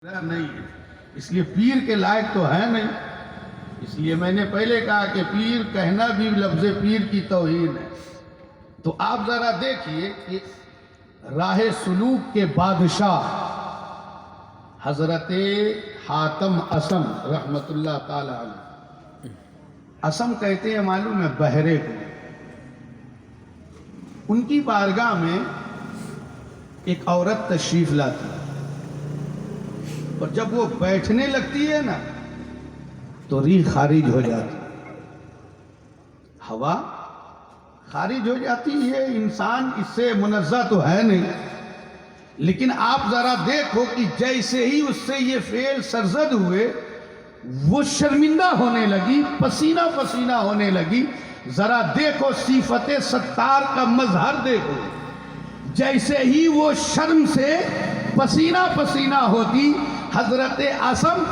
نہیں ہے، اس لیے پیر کے لائق تو ہے نہیں. اس لیے میں نے پہلے کہا کہ پیر کہنا بھی لفظ پیر کی توہین ہے. تو آپ ذرا دیکھیے کہ راہ سلوک کے بادشاہ حضرت حاتم اسم رحمت اللہ تعالی علیہ. اسم کہتے ہیں معلوم ہے بہرے کو. ان کی بارگاہ میں ایک عورت تشریف لاتی ہے اور جب وہ بیٹھنے لگتی ہے نا تو ریح خارج ہو جاتی، ہوا خارج ہو جاتی ہے. انسان اس سے منزہ تو ہے نہیں، لیکن آپ ذرا دیکھو کہ جیسے ہی اس سے یہ فعل سرزد ہوئے وہ شرمندہ ہونے لگی، پسینہ پسینہ ہونے لگی. ذرا دیکھو صفت ستار کا مظہر دیکھو. جیسے ہی وہ شرم سے پسینہ پسینہ ہوتی، حضرت اسم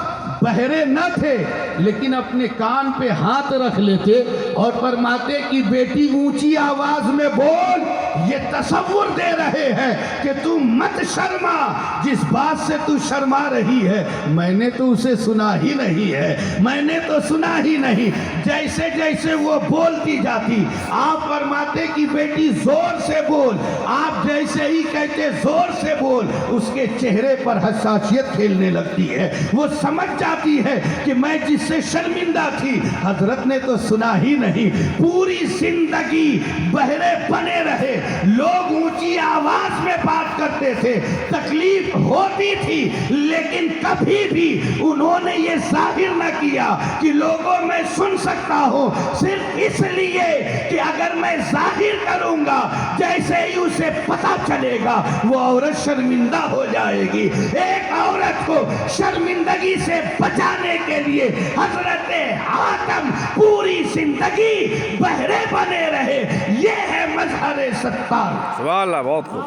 بہرے نہ تھے لیکن اپنے کان پہ ہاتھ رکھ لیتے اور فرماتے کہ بیٹی اونچی آواز میں بول، یہ تصور دے رہے ہیں کہ تو مت شرما. جس بات سے تو شرما رہی ہے میں نے تو اسے سنا ہی نہیں ہے، میں نے تو سنا ہی نہیں. جیسے جیسے وہ بولتی جاتی آپ فرماتے کہ بیٹی زور سے بول. آپ جیسے ہی کہتے زور سے بول، اس کے چہرے پر حساسیت کھیلنے لگتی ہے. وہ سمجھ جاتی ہے کہ میں جس سے شرمندہ تھی حضرت نے تو سنا ہی نہیں. پوری زندگی بہرے بنے رہے، لوگ اونچی آواز میں بات کرتے تھے، تکلیف ہوتی تھی، لیکن کبھی بھی انہوں نے یہ ظاہر نہ کیا کہ لوگوں میں سن سکتا ہوں. صرف اس لیے کہ اگر میں ظاہر کروں گا جیسے ہی اسے پتہ چلے گا وہ عورت شرمندہ ہو جائے گی. ایک عورت کو شرمندگی سے بچانے کے لیے حضرت حاتم پوری زندگی بہرے بنے رہے. یہ ہے مظہر ستار. سبحان اللہ، بہت خوب،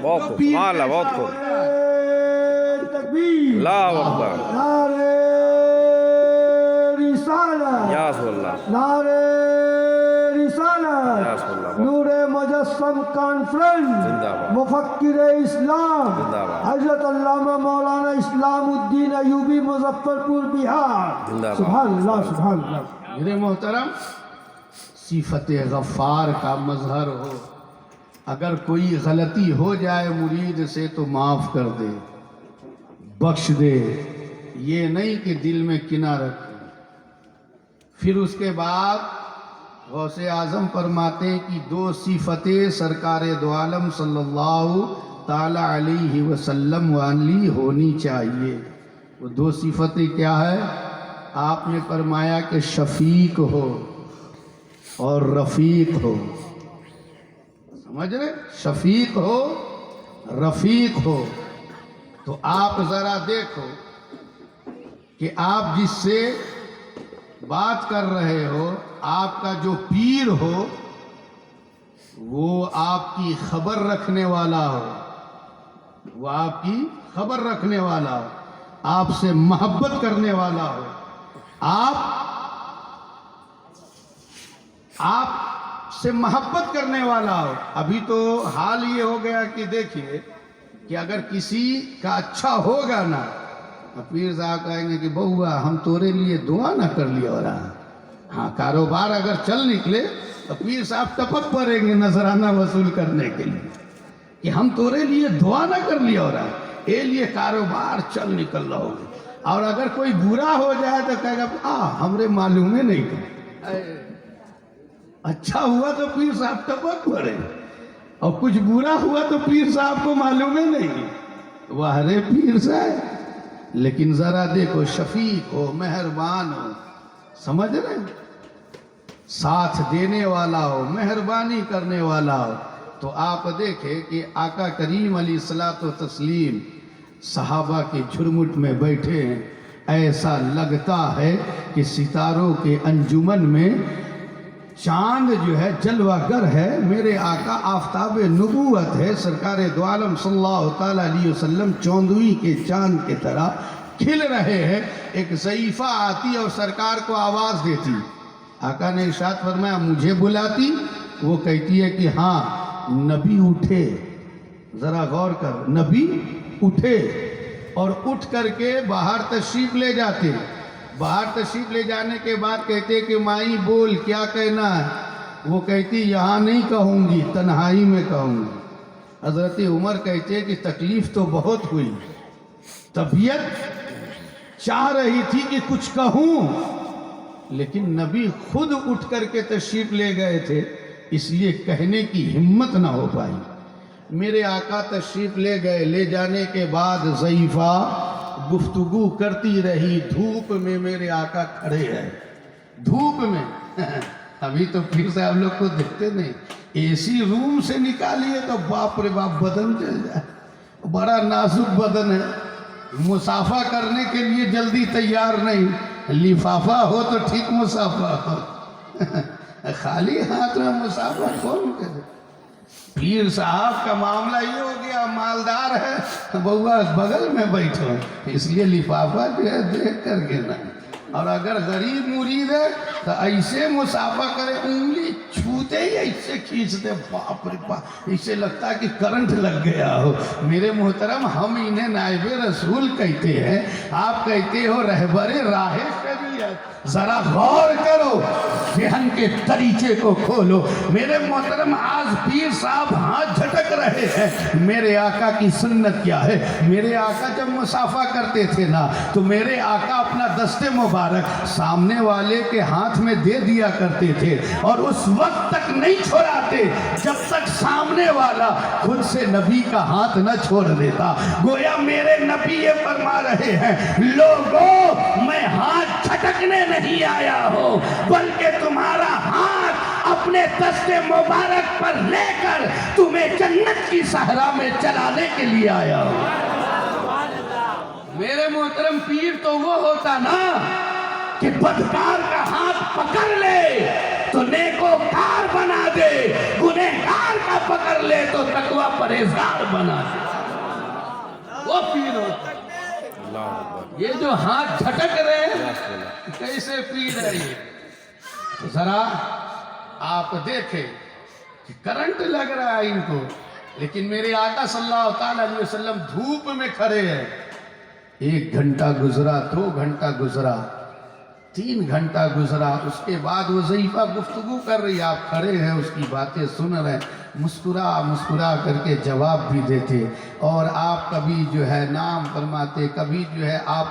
بہت خوب، سبحان اللہ، بہت خوب. تکبیر، اللہ اکبر، نعرہ رسالت، یا رسول اللہ، نعرہ یا رسالت. رسول اللہ. نور مجسم کانفرنس، زندہ باد. مفکر اسلام زندہ باد. حضرت علامہ مولانا اسلام الدین ایوبی، مظفر پور، بہار. زندہ باد. سبحان اللہ، سبحان اللہ. میرے محترم، صفت غفار کا مظہر ہو. اگر کوئی غلطی ہو جائے مرید سے تو معاف کر دے، بخش دے. یہ نہیں کہ دل میں کینہ رکھے. پھر اس کے بعد غوث اعظم فرماتے ہیں کہ دو صفتیں سرکار دو عالم صلی اللہ تعالی علیہ وسلم والی ہونی چاہیے. وہ دو صفتیں کیا ہے؟ آپ نے فرمایا کہ شفیق ہو اور رفیق ہو. سمجھ رہے؟ شفیق ہو، رفیق ہو. تو آپ ذرا دیکھو کہ آپ جس سے بات کر رہے ہو، آپ کا جو پیر ہو وہ آپ کی خبر رکھنے والا ہو، وہ آپ کی خبر رکھنے والا ہو، آپ سے محبت کرنے والا ہو، آپ سے محبت کرنے والا ہو. ابھی تو حال یہ ہو گیا کہ دیکھیے کہ اگر کسی کا اچھا ہوگا نا پیر صاحب کہیں گے کہ بہوا ہم تورے لیے دعا نہ کر لیا ہو رہا. ہاں، کاروبار اگر چل نکلے تو پیر صاحب ٹپک پڑیں گے نذرانہ وصول کرنے کے لیے کہ ہم تورے لیے دعا نہ کر لیا ہو رہا، اے لیے کاروبار چل نکل رہا ہوگا. اور اگر کوئی برا ہو جائے تو کہے گا ہمارے معلوم ہے نہیں کہ اچھا ہوا تو پیر صاحب ٹپک پڑے اور کچھ برا ہوا تو پیر صاحب کو معلوم ہے نہیں. وہ ہرے پیر صاحب، لیکن ذرا دیکھو شفیق ہو، مہربان ہو. سمجھ رہے؟ ساتھ دینے والا ہو، مہربانی کرنے والا ہو. تو آپ دیکھیں کہ آقا کریم علیہ الصلوۃ والتسلیم صحابہ کے جھرمٹ میں بیٹھے ہیں. ایسا لگتا ہے کہ ستاروں کے انجمن میں چاند جو ہے جلوہ گر ہے. میرے آقا آفتاب نبوت ہے، سرکار دو عالم صلی اللہ تعالی علیہ وسلم چوندوئی کے چاند کی طرح کھل رہے ہیں. ایک ضعیفہ آتی اور سرکار کو آواز دیتی. آقا نے ارشاد فرمایا مجھے بلاتی؟ وہ کہتی ہے کہ ہاں نبی اٹھے. ذرا غور کر، نبی اٹھے اور اٹھ کر کے باہر تشریف لے جاتے. باہر تشریف لے جانے کے بعد کہتے کہ مائی بول کیا کہنا ہے. وہ کہتی یہاں نہیں کہوں گی، تنہائی میں کہوں گی. حضرت عمر کہتے کہ تکلیف تو بہت ہوئی، طبیعت چاہ رہی تھی کہ کچھ کہوں، لیکن نبی خود اٹھ کر کے تشریف لے گئے تھے، اس لیے کہنے کی ہمت نہ ہو پائی. میرے آقا تشریف لے گئے. لے جانے کے بعد ضعیفہ گفتگو کرتی رہی. دھوپ میں میرے آقا کھڑے ہیں، دھوپ میں. ابھی تو پھر سے آپ لوگ کو دیکھتے نہیں، اے سی روم سے نکالیے تو باپ رے باپ بدن جل جائے. بڑا نازک بدن ہے، مسافہ کرنے کے لیے جلدی تیار نہیں. لفافہ ہو تو ٹھیک مسافہ ہو. خالی ہاتھ میں مسافہ کون کرے. پیر صاحب کا معاملہ یہ ہو گیا، مالدار ہے، بہوا بغل میں بیٹھو، اس لیے لفافہ جو ہے دیکھ کر کے نہ. اور اگر غریب مرید ہے تو ایسے مسافہ کرے، انگلی چھوتے ہی ایسے کھینچتے، باپ رے باپ، اسے لگتا ہے کہ کرنٹ لگ گیا ہو. میرے محترم، ہم انہیں نائب رسول کہتے ہیں، آپ کہتے ہو رہبر راہ شریعت. ذرا غور کرو، ذہن کے دریچے کو کھولو. میرے محترم، آج پیر صاحب ہاتھ جھٹک رہے ہیں. میرے آقا کی سنت کیا ہے؟ میرے آقا جب مسافہ کرتے تھے نا تو میرے آقا اپنا دست مبارک سامنے والے کے ہاتھ میں دے دیا کرتے تھے، اور اس وقت تک نہیں چھوڑاتے جب تک سامنے والا خود سے نبی کا ہاتھ نہ چھوڑ دیتا. گویا میرے نبی یہ فرما رہے ہیں، لوگوں میں ہاتھ جھٹکنے نہیں آیا ہو، بلکہ تمہارا ہاتھ اپنے دست مبارک پر لے کر تمہیں جنت کی صحرا میں چلانے کے لیے آیا ہو. میرے محترم، پیر تو وہ ہوتا نا کہ بدکار کا ہاتھ پکڑ لے تو نیکوکار بنا دے، گنہگار کا پکڑ لے تو تقوی پرہیزگار بنا دے. وہ پیر ہوتا. یہ جو ہاتھ جھٹک رہے ہیں کیسے پیر ہے یہ؟ ذرا آپ دیکھیں کہ کرنٹ لگ رہا ہے ان کو، لیکن میرے آقا صلی اللہ تعالی علیہ وسلم دھوپ میں کھڑے ہیں. 1 گھنٹہ گزرا، 2 گھنٹہ گزرا، 3 گھنٹہ گزرا. اس کے بعد وہ ضعیفہ گفتگو کر رہی، آپ کھڑے ہیں، اس کی باتیں سن رہے ہیں. مسکرا کر کے جواب بھی دیتے، اور آپ کبھی جو ہے نام فرماتے، کبھی جو ہے آپ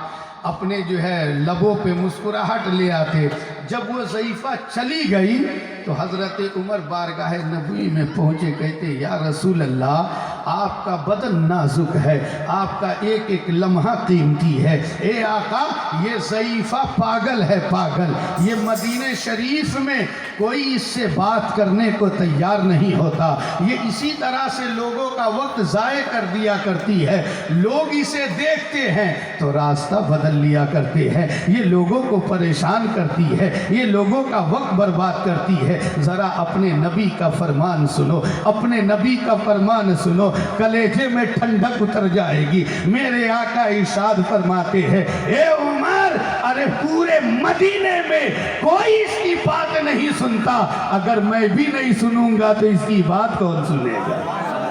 اپنے جو ہے لبوں پہ مسکراہٹ لے آتے. جب وہ ضعیفہ چلی گئی تو حضرت عمر بارگاہ نبوی میں پہنچے، کہتے یا رسول اللہ، آپ کا بدن نازک ہے، آپ کا ایک ایک لمحہ قیمتی ہے. اے آقا، یہ ضعیفہ پاگل ہے، پاگل. یہ مدینہ شریف میں کوئی اس سے بات کرنے کو تیار نہیں ہوتا. یہ اسی طرح سے لوگوں کا وقت ضائع کر دیا کرتی ہے. لوگ اسے دیکھتے ہیں تو راستہ بدل لیا کرتے ہیں. یہ لوگوں کو پریشان کرتی ہے، یہ لوگوں کا وقت برباد کرتی ہے. ذرا اپنے نبی کا فرمان سنو، اپنے نبی کا فرمان سنو، کلیجے میں ٹھنڈک اتر جائے گی. میرے آقا ارشاد فرماتے ہیں، اے عمر، ارے پورے مدینے میں کوئی اس کی بات نہیں سنتا، اگر میں بھی نہیں سنوں گا تو اس کی بات کون سنے گا؟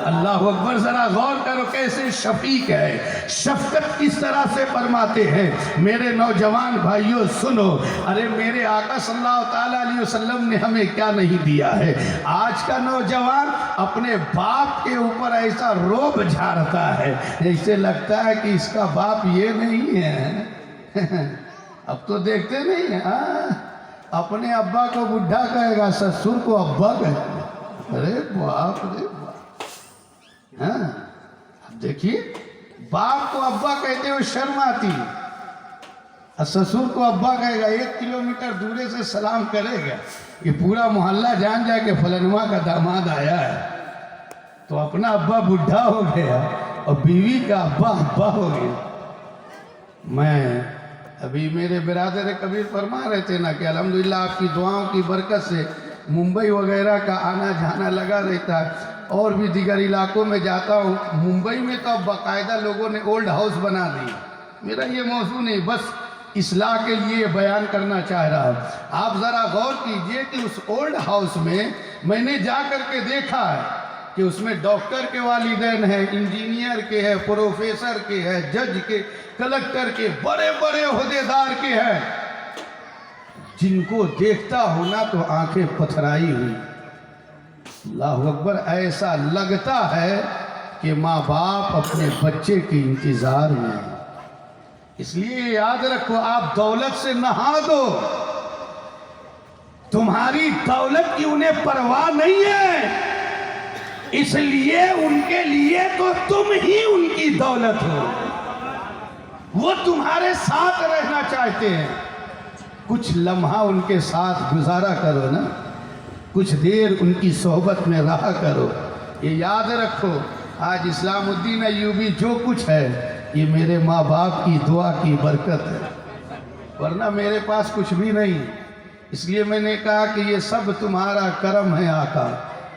اللہ اکبر. ذرا غور کرو کیسے شفیق ہے، شفقت کس طرح سے فرماتے ہیں. میرے نوجوان بھائیوں سنو، ارے میرے آقا صلی اللہ تعالیٰ علیہ وسلم نے ہمیں کیا نہیں دیا ہے. آج کا نوجوان اپنے باپ کے اوپر ایسا روب جھاڑتا ہے جیسے لگتا ہے کہ اس کا باپ یہ نہیں ہے. اب تو دیکھتے نہیں ہیں، اپنے ابا کو بڈھا کہے گا، سسر کو ابا کہے گا. ارے باپ رے باپ. ہاں، اب دیکھیے، باپ کو ابا کہتے ہوئے شرم آتی، سسر کو ابا کہے گا. 1 کلومیٹر دورے سے سلام کرے گا کہ پورا محلہ جان جائے کہ فلنوا کا داماد آیا ہے. تو اپنا ابا بڈھا ہو گیا اور بیوی کا ابا ابا ہو گیا. میں ابھی میرے برادر کبیر فرما رہے تھے نا کہ الحمدللہ آپ کی دعاؤں کی برکت سے ممبئی وغیرہ کا آنا جانا لگا رہتا ہے، اور بھی دیگر علاقوں میں جاتا ہوں. ممبئی میں تو اب باقاعدہ لوگوں نے اولڈ ہاؤس بنا دی. میرا یہ موضوع نہیں، بس اصلاح کے لیے بیان کرنا چاہ رہا ہوں. آپ ذرا غور کیجئے کہ اس اولڈ ہاؤس میں نے جا کر کے دیکھا ہے کہ اس میں ڈاکٹر کے والدین ہیں، انجینئر کے ہیں، پروفیسر کے ہیں، جج کے، کلکٹر کے، بڑے بڑے عہدیدار کے ہیں، جن کو دیکھتا ہونا تو آنکھیں پتھرائی ہوئی. اللہ اکبر. ایسا لگتا ہے کہ ماں باپ اپنے بچے کے انتظار میں ہیں. اس لیے یاد رکھو، آپ دولت سے نہا دو، تمہاری دولت کی انہیں پرواہ نہیں ہے، اس لیے ان کے لیے تو تم ہی ان کی دولت ہو. وہ تمہارے ساتھ رہنا چاہتے ہیں. کچھ لمحہ ان کے ساتھ گزارا کرو نا، کچھ دیر ان کی صحبت میں رہا کرو. یہ یاد رکھو، آج اسلام الدین ایوبی جو کچھ ہے یہ میرے ماں باپ کی دعا کی برکت ہے، ورنہ میرے پاس کچھ بھی نہیں. اس لیے میں نے کہا کہ یہ سب تمہارا کرم ہے آقا،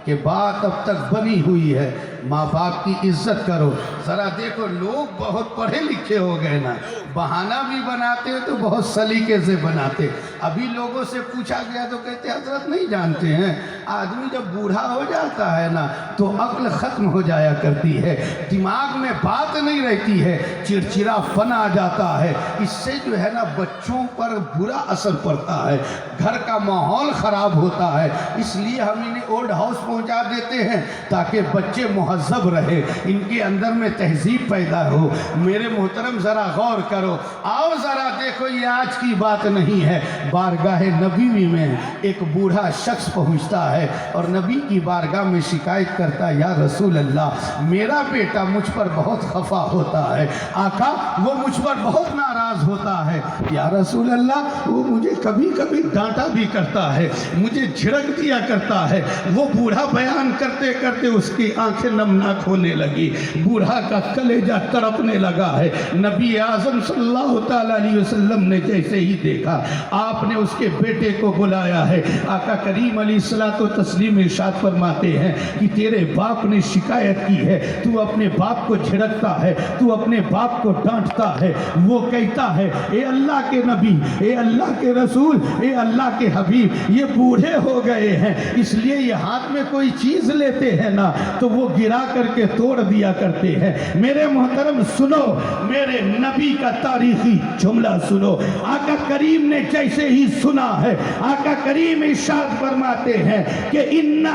کہ بات اب تک بنی ہوئی ہے. ماں باپ کی عزت کرو. ذرا دیکھو، لوگ بہت پڑھے لکھے ہو گئے نا، بہانہ بھی بناتے تو بہت سلیقے سے بناتے. ابھی لوگوں سے پوچھا گیا تو کہتے حضرت نہیں جانتے ہیں. آدمی جب بوڑھا ہو جاتا ہے نا تو عقل ختم ہو جایا کرتی ہے، دماغ میں بات نہیں رہتی ہے، چڑچڑا فن آ جاتا ہے. اس سے جو ہے نا بچوں پر برا اثر پڑتا ہے، گھر کا ماحول خراب ہوتا ہے. اس لیے ہم انہیں اولڈ ہاؤس پہنچا دیتے ہیں تاکہ بچے مہذب رہے، ان کے اندر میں تہذیب پیدا ہو. میرے محترم ذرا غور کرو، آؤ ذرا دیکھو، یہ آج کی بات نہیں ہے. بارگاہ نبی میں ایک بوڑھا شخص پہنچتا ہے اور نبی کی بارگاہ میں شکایت کرتا ہے، یا رسول اللہ میرا بیٹا مجھ پر بہت خفا ہوتا ہے. آقا وہ مجھ پر بہت ناراض ہوتا ہے. یا رسول اللہ وہ مجھے کبھی کبھی ڈانٹا بھی کرتا ہے، مجھے جھڑک دیا کرتا ہے. وہ بوڑھا بیان کرتے کرتے اس کی آنکھیں نمناک ہونے لگی، بوڑھا کا کلیجہ تڑپنے لگا ہے. نبی اعظم صلی اللہ تعالیٰ علیہ وسلم نے جیسے ہی دیکھا، آپ نے اس کے بیٹے کو بلایا ہے. آقا کریم علیہ الصلوۃ والتسلیم ارشاد فرماتے ہیں کہ تیرے باپ نے شکایت کی ہے، تو اپنے باپ کو جھڑکتا ہے، تو اپنے باپ کو ڈانٹتا ہے. وہ کہتا ہے، اے اللہ کے نبی، اے اللہ کے رسول، اے اللہ کے حبیب، یہ بوڑھے ہو گئے ہیں، اس لیے یہ ہاتھ میں کوئی چیز لیتے ہیں نا تو وہ گرا کر کے توڑ دیا کرتے ہیں. میرے محترم سنو، میرے نبی کا تاریخی جملہ سنو. آقا کریم نے جیسے ہی سنا ہے، آقا کریم ارشاد فرماتے ہیں کہ ان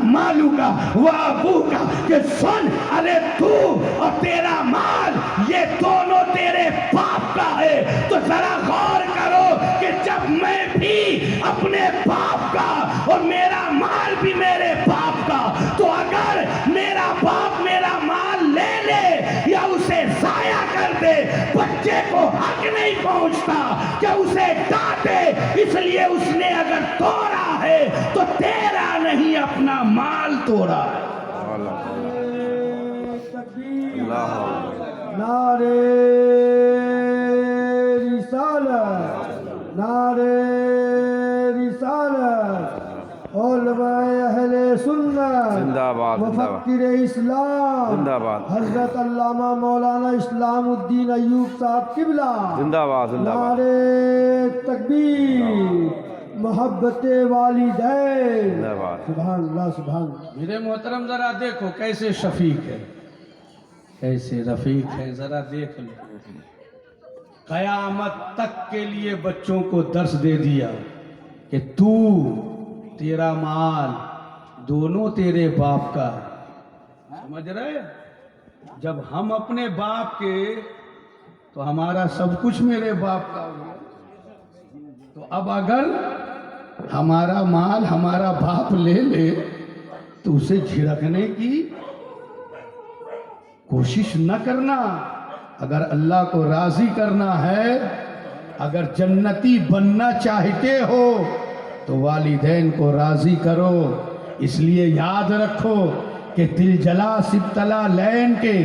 مالو کا و ابو کا، کہ سن، ارے تو اور تیرا مال یہ دونوں تیرے باپ کا ہے. تو ذرا غور کرو کہ جب میں بھی اپنے باپ کا اور میرا مال بھی میرے باپ کا، تو اگر میرا باپ میرا مال لے لے یا اسے ضائع کر دے، بچے کو حق نہیں پہنچتا کہ اسے ڈانٹے. اس لیے اس نے اگر توڑا ہے تو تیرا نہیں، اپنا مال توڑا ہے. نعرے رسالت، نعرے رسالت. علماء اہل سنت، زندہ باد، مفکر اسلام، زندہ باد، حضرت علامہ مولانا اسلام الدین ایوب صاحب قبلہ، زندہ باد، زندہ باد. نعرے تکبیر، محبت والدین. زندہ باد. سبحان اللہ، سبحان اللہ. میرے محترم ذرا دیکھو کیسے شفیق ہے، کیسے رفیق ہے. ذرا دیکھ لو، قیامت تک کے لیے بچوں کو درس دے دیا کہ تو، تیرا مال دونوں تیرے باپ کا ہے. سمجھ رہے؟ جب ہم اپنے باپ کے تو ہمارا سب کچھ میرے باپ کا ہو. تو اب اگر ہمارا مال ہمارا باپ لے لے تو اسے جھڑکنے کی کوشش نہ کرنا. اگر اللہ کو راضی کرنا ہے، اگر جنتی بننا چاہتے ہو تو والدین کو راضی کرو. اس لیے یاد رکھو کہ تلجلا سبتلا لین کے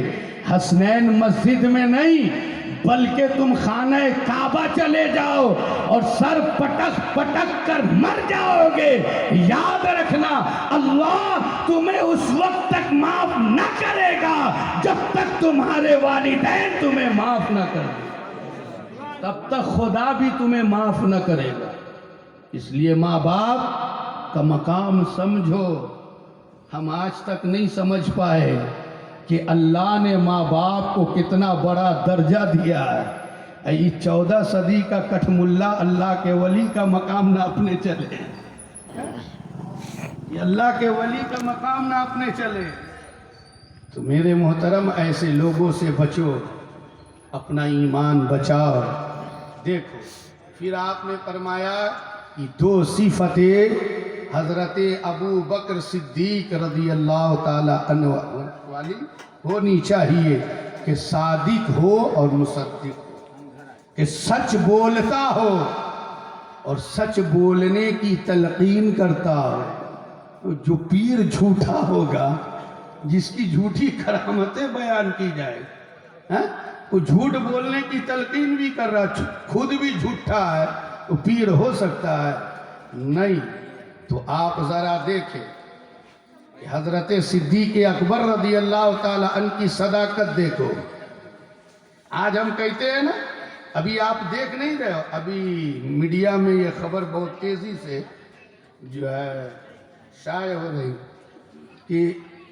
حسنین مسجد میں نہیں بلکہ تم خانہ کعبہ چلے جاؤ اور سر پٹک پٹک کر مر جاؤ گے. یاد رکھنا اللہ تمہیں اس وقت تک معاف نہ کرے گا جب تک تمہارے والدین تمہیں معاف نہ کریں، تب تک خدا بھی تمہیں معاف نہ کرے گا. اس لیے ماں باپ کا مقام سمجھو. ہم آج تک نہیں سمجھ پائے کہ اللہ نے ماں باپ کو کتنا بڑا درجہ دیا ہے۔ یہ 14 صدی کا کٹھ ملا اللہ کے ولی کا مقام ناپنے چلے، یہ اللہ کے ولی کا مقام ناپنے چلے۔ تو میرے محترم ایسے لوگوں سے بچو، اپنا ایمان بچاؤ۔ دیکھو پھر آپ نے فرمایا کہ 2 صفتیں حضرت ابو بکر صدیق رضی اللہ تعالی عنہ والی ہونی چاہیے کہ صادق ہو اور مصدق ہو، کہ سچ بولتا ہو اور سچ بولنے کی تلقین کرتا ہو۔ جو پیر جھوٹا ہوگا، جس کی جھوٹی کرامتیں بیان کی جائے، وہ جھوٹ بولنے کی تلقین بھی کر رہا، خود بھی جھوٹا ہے، وہ پیر ہو سکتا ہے؟ نہیں۔ تو آپ ذرا دیکھیں کہ حضرت صدیق اکبر رضی اللہ تعالی عنہ کی صداقت دیکھو۔ آج ہم کہتے ہیں نا، ابھی آپ دیکھ نہیں رہے ہو، ابھی میڈیا میں یہ خبر بہت تیزی سے جو ہے شائع ہو رہی کہ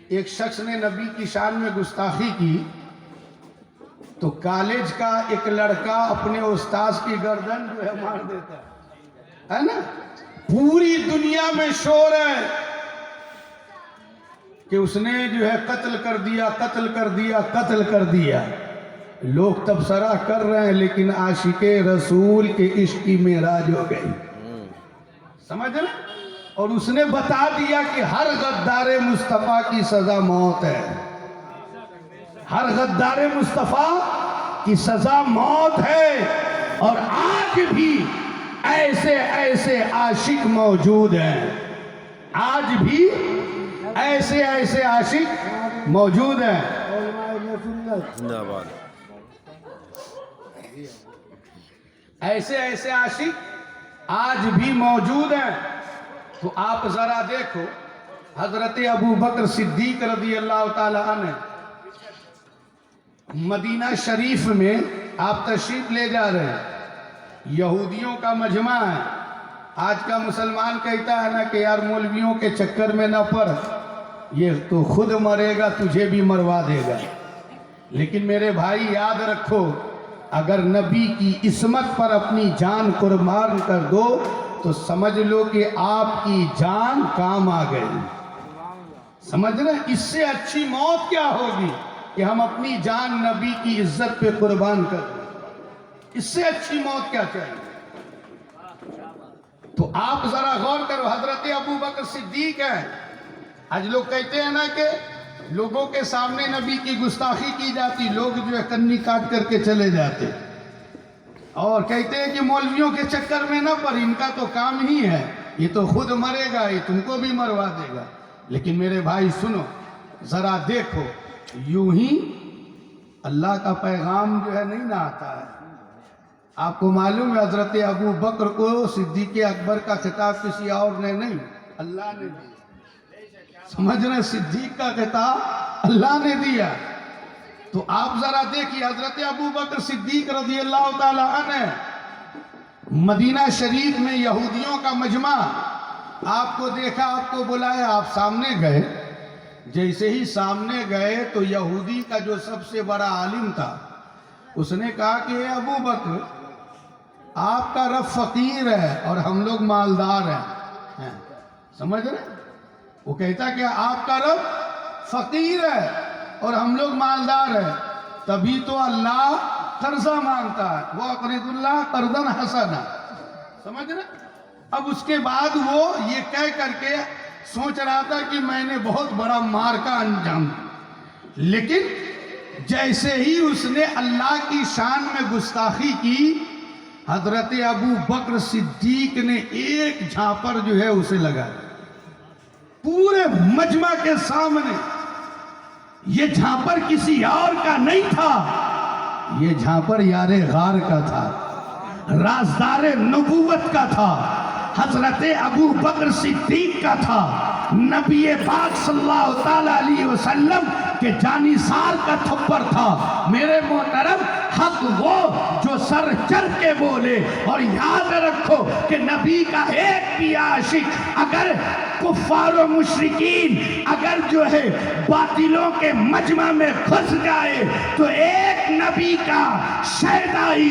ایک شخص نے نبی کی شان میں گستاخی کی، تو کالج کا ایک لڑکا اپنے استاذ کی گردن جو ہے مار دیتا ہے نا۔ پوری دنیا میں شور ہے کہ اس نے جو ہے قتل کر دیا، قتل کر دیا، قتل کر دیا۔ لوگ تبصرہ کر رہے ہیں، لیکن عاشق رسول کے عشق کی معراج ہو گئی، سمجھ نا۔ اور اس نے بتا دیا کہ ہر غدار مصطفیٰ کی سزا موت ہے، ہر غدار مصطفیٰ کی سزا موت ہے۔ اور آج بھی ایسے ایسے عاشق موجود ہیں، آج بھی ایسے ایسے عاشق موجود ہیں۔ زندہ باد۔ ایسے ایسے عاشق آج بھی موجود ہیں۔ تو آپ ذرا دیکھو حضرت ابو بکر صدیق رضی اللہ تعالی عنہ مدینہ شریف میں آپ تشریف لے جا رہے ہیں، یہودیوں کا مجمع ہے۔ آج کا مسلمان کہتا ہے نا کہ یار مولویوں کے چکر میں نہ پڑ، یہ تو خود مرے گا، تجھے بھی مروا دے گا۔ لیکن میرے بھائی یاد رکھو، اگر نبی کی عصمت پر اپنی جان قربان کر دو تو سمجھ لو کہ آپ کی جان کام آ گئی۔ سمجھ رہے؟ اس سے اچھی موت کیا ہوگی کہ ہم اپنی جان نبی کی عزت پہ قربان کر دیں؟ اس سے اچھی موت کیا چاہیے؟ تو آپ ذرا غور کرو، حضرت ابو بکر صدیق ہے۔ آج لوگ کہتے ہیں نا کہ لوگوں کے سامنے نبی کی گستاخی کی جاتی، لوگ جو ہے کنی کاٹ کر کے چلے جاتے اور کہتے ہیں کہ مولویوں کے چکر میں نہ پڑ، ان کا تو کام ہی ہے، یہ تو خود مرے گا، یہ تم کو بھی مروا دے گا۔ لیکن میرے بھائی سنو، ذرا دیکھو، یوں ہی اللہ کا پیغام جو ہے نہیں نہ آتا ہے۔ آپ کو معلوم ہے حضرت ابو بکر کو صدیق اکبر کا خطاب کسی اور نے نہیں، اللہ نے دیا۔ سمجھ رہے؟ صدیق کا خطاب اللہ نے دیا۔ تو آپ ذرا دیکھیے حضرت ابو بکر صدیق رضی اللہ تعالی عنہ مدینہ شریف میں یہودیوں کا مجمع، آپ کو دیکھا، آپ کو بلایا، آپ سامنے گئے۔ جیسے ہی سامنے گئے تو یہودی کا جو سب سے بڑا عالم تھا، اس نے کہا کہ اے ابو بکر، آپ کا رب فقیر ہے اور ہم لوگ مالدار ہیں۔ سمجھ رہے؟ وہ کہتا کہ آپ کا رب فقیر ہے اور ہم لوگ مالدار ہیں، تبھی تو اللہ قرضہ مانگتا ہے، وَأَقْرِضُ اللَّهَ قَرْضًا حَسَنًا۔ سمجھ رہے؟ اب اس کے بعد وہ یہ کہہ کر کے سوچ رہا تھا کہ میں نے بہت بڑا مارکا انجام دیا، لیکن جیسے ہی اس نے اللہ کی شان میں گستاخی کی، حضرت ابو بکر صدیق نے ایک جھانپڑ جو ہے اسے لگایا پورے مجمع کے سامنے۔ یہ جھانپڑ کسی اور کا نہیں تھا، یہ جھانپڑ یار غار کا تھا، رازدار نبوت کا تھا، حضرت ابو بکر صدیق کا تھا، نبی پاک صلی اللہ تعالیٰ علیہ وسلم کے جانی سار کا تھپڑ تھا۔ میرے محترم، حق وہ جو سر چڑھ کے بولے. اور یاد رکھو کہ نبی کا ایک بھی عاشق اگر کفار و مشرکین اگر جو ہے باطلوں کے مجمع میں گھس جائے تو ایک نبی کا شیدائی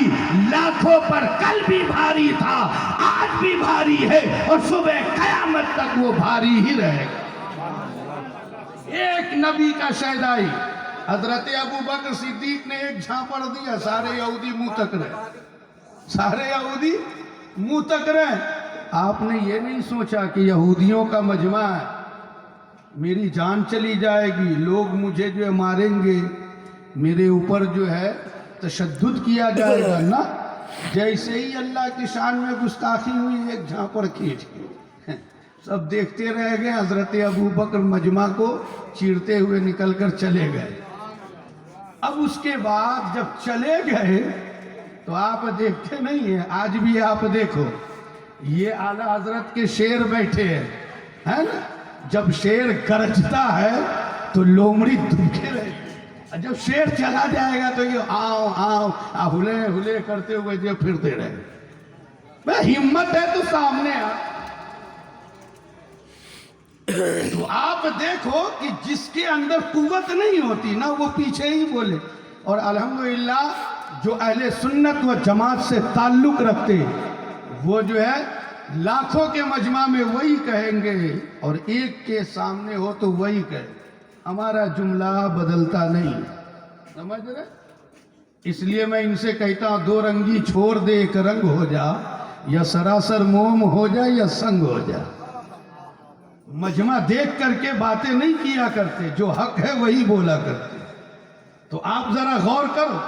لاکھوں پر کل بھی بھاری تھا, آج بھی بھاری ہے, اور صبح قیامت تک وہ بھاری ہی رہے گا. ایک نبی کا شیدائی. حضرت ابو بکر صدیق نے ایک جھانپڑ دیا, سارے یہودی منہ تک رہے, سارے یہودی منہ تک رہے. آپ نے یہ نہیں سوچا کہ یہودیوں کا مجمع ہے, میری جان چلی جائے گی, لوگ مجھے جو ہے ماریں گے, میرے اوپر جو ہے تشدد کیا جائے گا نا. جیسے ہی اللہ کی شان میں گستاخی ہوئی, ایک جھانپڑ کھینچ کے سب دیکھتے رہ گئے. حضرت ابو بکر مجمع کو چیرتے ہوئے نکل کر چلے گئے. اب اس کے بعد جب چلے گئے تو آپ دیکھتے نہیں ہیں, آج بھی آپ دیکھو یہ اعلیٰ حضرت کے شیر بیٹھے ہیں, ہے نا. جب شیر گرجتا ہے تو لومڑی دھمکے رہے, جب شیر چلا جائے گا تو یہ آؤ آؤ ہلے ہلے کرتے ہوئے جو پھرتے رہے. ہمت ہے تو سامنے آ. تو آپ دیکھو کہ جس کے اندر قوت نہیں ہوتی نا وہ پیچھے ہی بولے. اور الحمدللہ جو اہل سنت و جماعت سے تعلق رکھتے وہ جو ہے لاکھوں کے مجمع میں وہی کہیں گے, اور ایک کے سامنے ہو تو وہی کہے. ہمارا جملہ بدلتا نہیں, سمجھ رہے. اس لیے میں ان سے کہتا ہوں دو رنگی چھوڑ دے ایک رنگ ہو جا, یا سراسر موم ہو جا یا سنگ ہو جا. مجمع دیکھ کر کے باتیں نہیں کیا کرتے, جو حق ہے وہی بولا کرتے. تو آپ ذرا غور کرو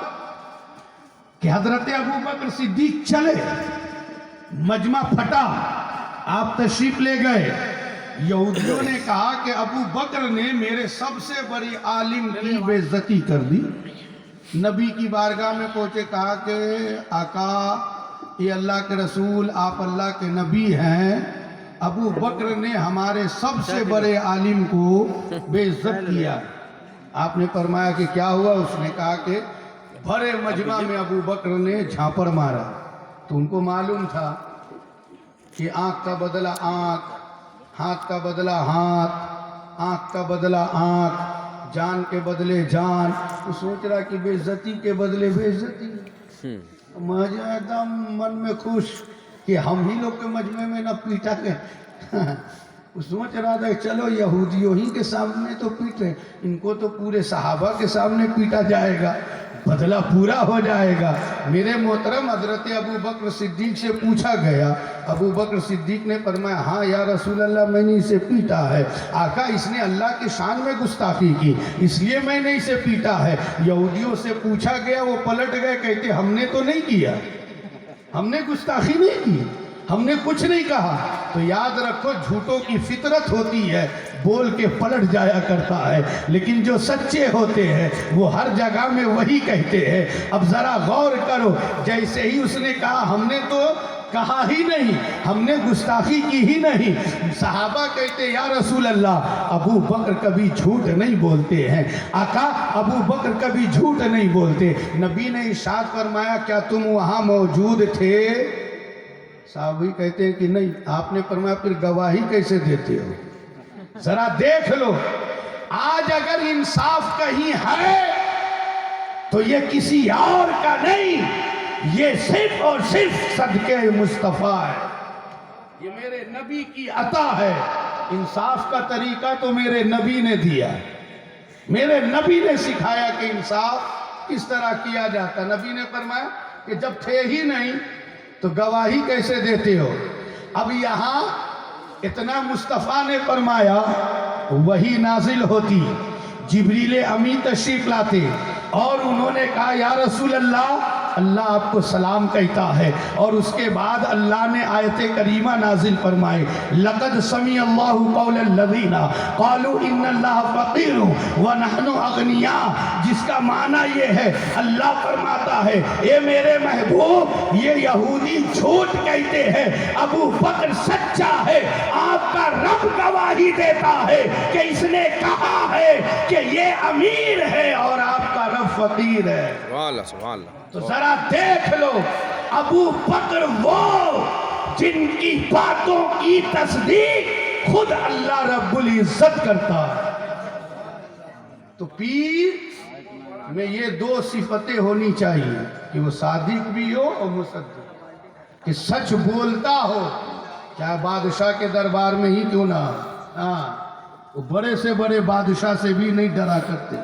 کہ حضرت ابو بکر صدیق چلے, مجمع پھٹا, آپ تشریف لے گئے. یہودیوں نے کہا کہ ابو بکر نے میرے سب سے بڑی عالم کی بے عزتی کر دی. نبی کی بارگاہ میں پہنچے, کہا کہ آقا یہ اللہ کے رسول, آپ اللہ کے نبی ہیں, ابو بکر نے ہمارے سب سے بڑے عالم کو بے عزت کیا. آپ نے فرمایا کہ کیا ہوا؟ اس نے کہا کہ بھرے مجمع میں ابو بکر نے جھانپڑ مارا. تو ان کو معلوم تھا کہ آنکھ کا بدلہ آنکھ, ہاتھ کا بدلہ ہاتھ, آنکھ کا بدلہ آنکھ, جان کے بدلے جان. تو سوچ رہا کہ بے عزتی کے بدلے بے عزتی. مجھے ایک دم من میں خوش کہ ہم ہی لوگ کے مجمع میں نہ پیٹا گئے. سوچ رہا تھا چلو یہودیوں ہی کے سامنے تو پیٹے, ان کو تو پورے صحابہ کے سامنے پیٹا جائے گا, بدلہ پورا ہو جائے گا. میرے محترم حضرت ابو بکر صدیق سے پوچھا گیا. ابو بکر صدیق نے فرمایا ہاں یا رسول اللہ میں نے اسے پیٹا ہے. آقا اس نے اللہ کی شان میں گستاخی کی اس لیے میں نے اسے پیٹا ہے. یہودیوں سے پوچھا گیا, وہ پلٹ گئے, کہتے ہم نے تو نہیں کیا, ہم نے گستاخی نہیں کی, ہم نے کچھ نہیں کہا. تو یاد رکھو جھوٹوں کی فطرت ہوتی ہے, بول کے پلٹ جایا کرتا ہے, لیکن جو سچے ہوتے ہیں وہ ہر جگہ میں وہی کہتے ہیں. اب ذرا غور کرو, جیسے ہی اس نے کہا ہم نے تو کہا ہی نہیں, ہم نے گستاخی کی ہی نہیں. صحابہ کہتے یا رسول اللہ ابو بکر کبھی جھوٹ نہیں بولتے ہیں. آقا ابو بکر کبھی جھوٹ نہیں بولتے. نبی نے ارشاد فرمایا کیا تم وہاں موجود تھے؟ صحابی کہتے ہیں کہ نہیں. آپ نے فرمایا پھر گواہی کیسے دیتے ہو؟ ذرا دیکھ لو, آج اگر انصاف کہیں ہے تو یہ کسی اور کا نہیں, یہ صرف اور صرف صدقے مصطفیٰ ہے, یہ میرے نبی کی عطا ہے. انصاف کا طریقہ تو میرے نبی نے دیا, میرے نبی نے سکھایا کہ انصاف کس طرح کیا جاتا. نبی نے فرمایا کہ جب تھے ہی نہیں تو گواہی کیسے دیتے ہو؟ اب یہاں اتنا مصطفیٰ نے فرمایا, وہی نازل ہوتی, جبریل امی تشریف لاتے اور انہوں نے کہا یا رسول اللہ اللہ آپ کو سلام کہتا ہے. اور اس کے بعد اللہ نے آیت کریمہ نازل فرمائے لقد سمع اللہ قول الذین قالوا ان اللہ فقیر ونحن اغنیاء, جس کا معنی یہ ہے اللہ فرماتا ہے اے میرے محبوب یہ یہودی جھوٹ کہتے ہیں, ابو بکر سچا ہے, آپ کا رب گواہی دیتا ہے کہ اس نے کہا ہے کہ یہ امیر ہے, اور آپ کا رب فقیر ہے. سبحان اللہ سبحان اللہ. تو ذرا دیکھ لو ابو بکر وہ جن کی باتوں کی تصدیق خود اللہ رب العزت کرتا ہے. تو پیر میں یہ دو صفتیں ہونی چاہیے کہ وہ صادق بھی ہو اور مصدق، کہ سچ بولتا ہو چاہے بادشاہ کے دربار میں ہی کیوں نہ. ہاں وہ بڑے سے بڑے بادشاہ سے بھی نہیں ڈرا کرتے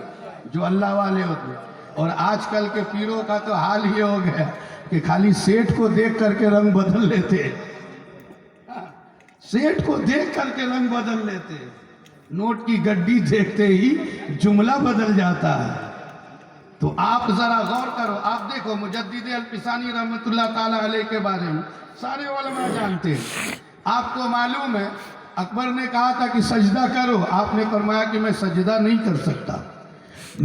جو اللہ والے ہوتے. اور آج کل کے پیروں کا تو حال یہ ہو گیا کہ خالی سیٹھ کو دیکھ کر کے رنگ بدل لیتے، سیٹھ کو دیکھ کر کے رنگ بدل لیتے، نوٹ کی گڈی دیکھتے ہی جملہ بدل جاتا ہے. تو آپ ذرا غور کرو. آپ دیکھو مجدد الفسانی رحمت اللہ تعالیٰ علیہ کے بارے میں سارے علماء جانتے ہیں. آپ کو معلوم ہے اکبر نے کہا تھا کہ سجدہ کرو، آپ نے فرمایا کہ میں سجدہ نہیں کر سکتا،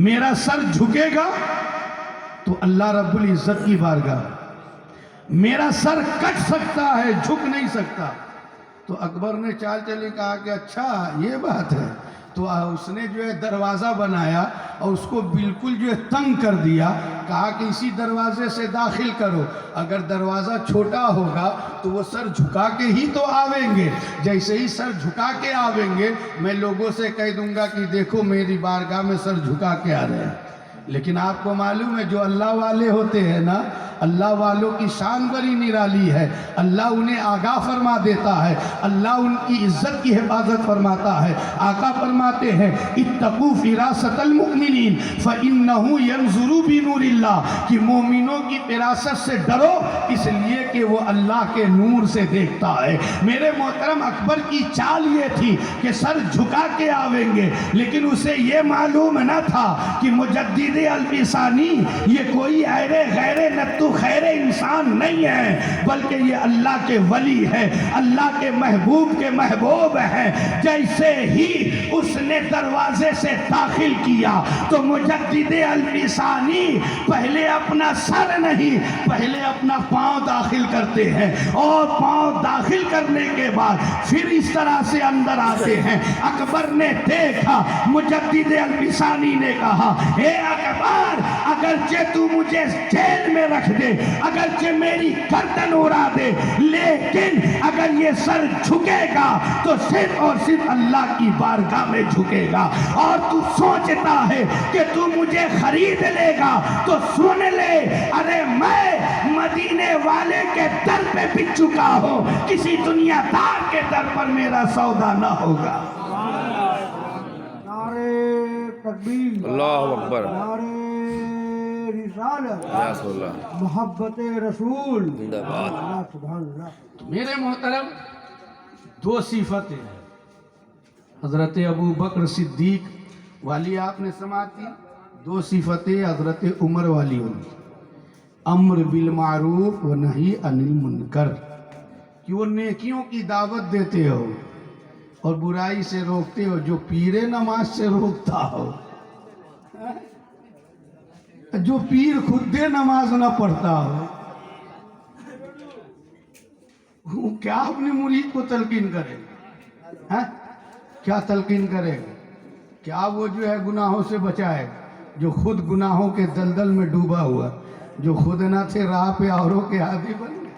میرا سر جھکے گا تو اللہ رب العزت کی بارگاہ، میرا سر کٹ سکتا ہے جھک نہیں سکتا. تو اکبر نے چال چلی کہا کہ اچھا یہ بات ہے. تو اس نے جو ہے دروازہ بنایا اور اس کو بالکل جو ہے تنگ کر دیا، کہا کہ اسی دروازے سے داخل کرو، اگر دروازہ چھوٹا ہوگا تو وہ سر جھکا کے ہی تو آویں گے، جیسے ہی سر جھکا کے آویں گے میں لوگوں سے کہہ دوں گا کہ دیکھو میری بارگاہ میں سر جھکا کے آ رہے ہیں. لیکن آپ کو معلوم ہے جو اللہ والے ہوتے ہیں نا، اللہ والوں کی شان بڑی نرالی ہے. اللہ انہیں آگاہ فرما دیتا ہے، اللہ ان کی عزت کی حفاظت فرماتا ہے. آقا فرماتے ہیں اتقوا فراست المؤمنین فإنہ ینظر بنور اللہ، کہ مومنوں کی فراست سے ڈرو اس لیے کہ وہ اللہ کے نور سے دیکھتا ہے. میرے محترم اکبر کی چال یہ تھی کہ سر جھکا کے آویں گے، لیکن اسے یہ معلوم نہ تھا کہ مجدد الفسانی یہ کوئی غیر نتو خیر انسان نہیں ہے، بلکہ یہ اللہ کے ولی ہے، اللہ کے محبوب ہے. جیسے ہی اس نے دروازے سے داخل کیا تو مجدد الفسانی پہلے اپنا سر نہیں، پہلے اپنا پاؤں داخل کرتے ہیں، اور پاؤں داخل کرنے کے بعد پھر اس طرح سے اندر آتے ہیں. اکبر نے دیکھا، مجدد الفسانی نے کہا اے اکبر اگرچہ تو مجھے جیل میں رکھ دے، اگرچہ میری گردن اڑا دے، لیکن اگر یہ سر جھکے گا تو صرف اور صرف اللہ کی بارگاہ میں جھکے گا. اور تو سوچتا ہے کہ تو مجھے خرید لے گا تو سن لے، ارے میں مدینے والے کے در پہ بک چکا ہوں، کسی دنیا دار کے در پر میرا سودا نہ ہوگا. تکبیر، اللہ اکبر، نعرہ رسالت، یا رسول اللہ، محبت رسول، زندہ باد. سبحان اللہ. تو میرے محترم دو صفتیں ہیں حضرت ابو بکر صدیق والی آپ نے سماعت کی، دو صفتیں حضرت عمر والی ہوئی، امر بالمعروف و نہی عن المنکر، کہ وہ نیکیوں کی دعوت دیتے ہو اور برائی سے روکتے ہو. جو پیر نماز سے روکتا ہو، جو پیر خود نماز نہ پڑھتا ہو، وہ کیا اپنے مرید کو تلقین کرے گا؟ کیا تلقین کرے گا؟ کیا وہ جو ہے گناہوں سے بچائے جو خود گناہوں کے دلدل میں ڈوبا ہوا، جو خود نہ تھے راہ پہ اوروں کے عادی بن گئے.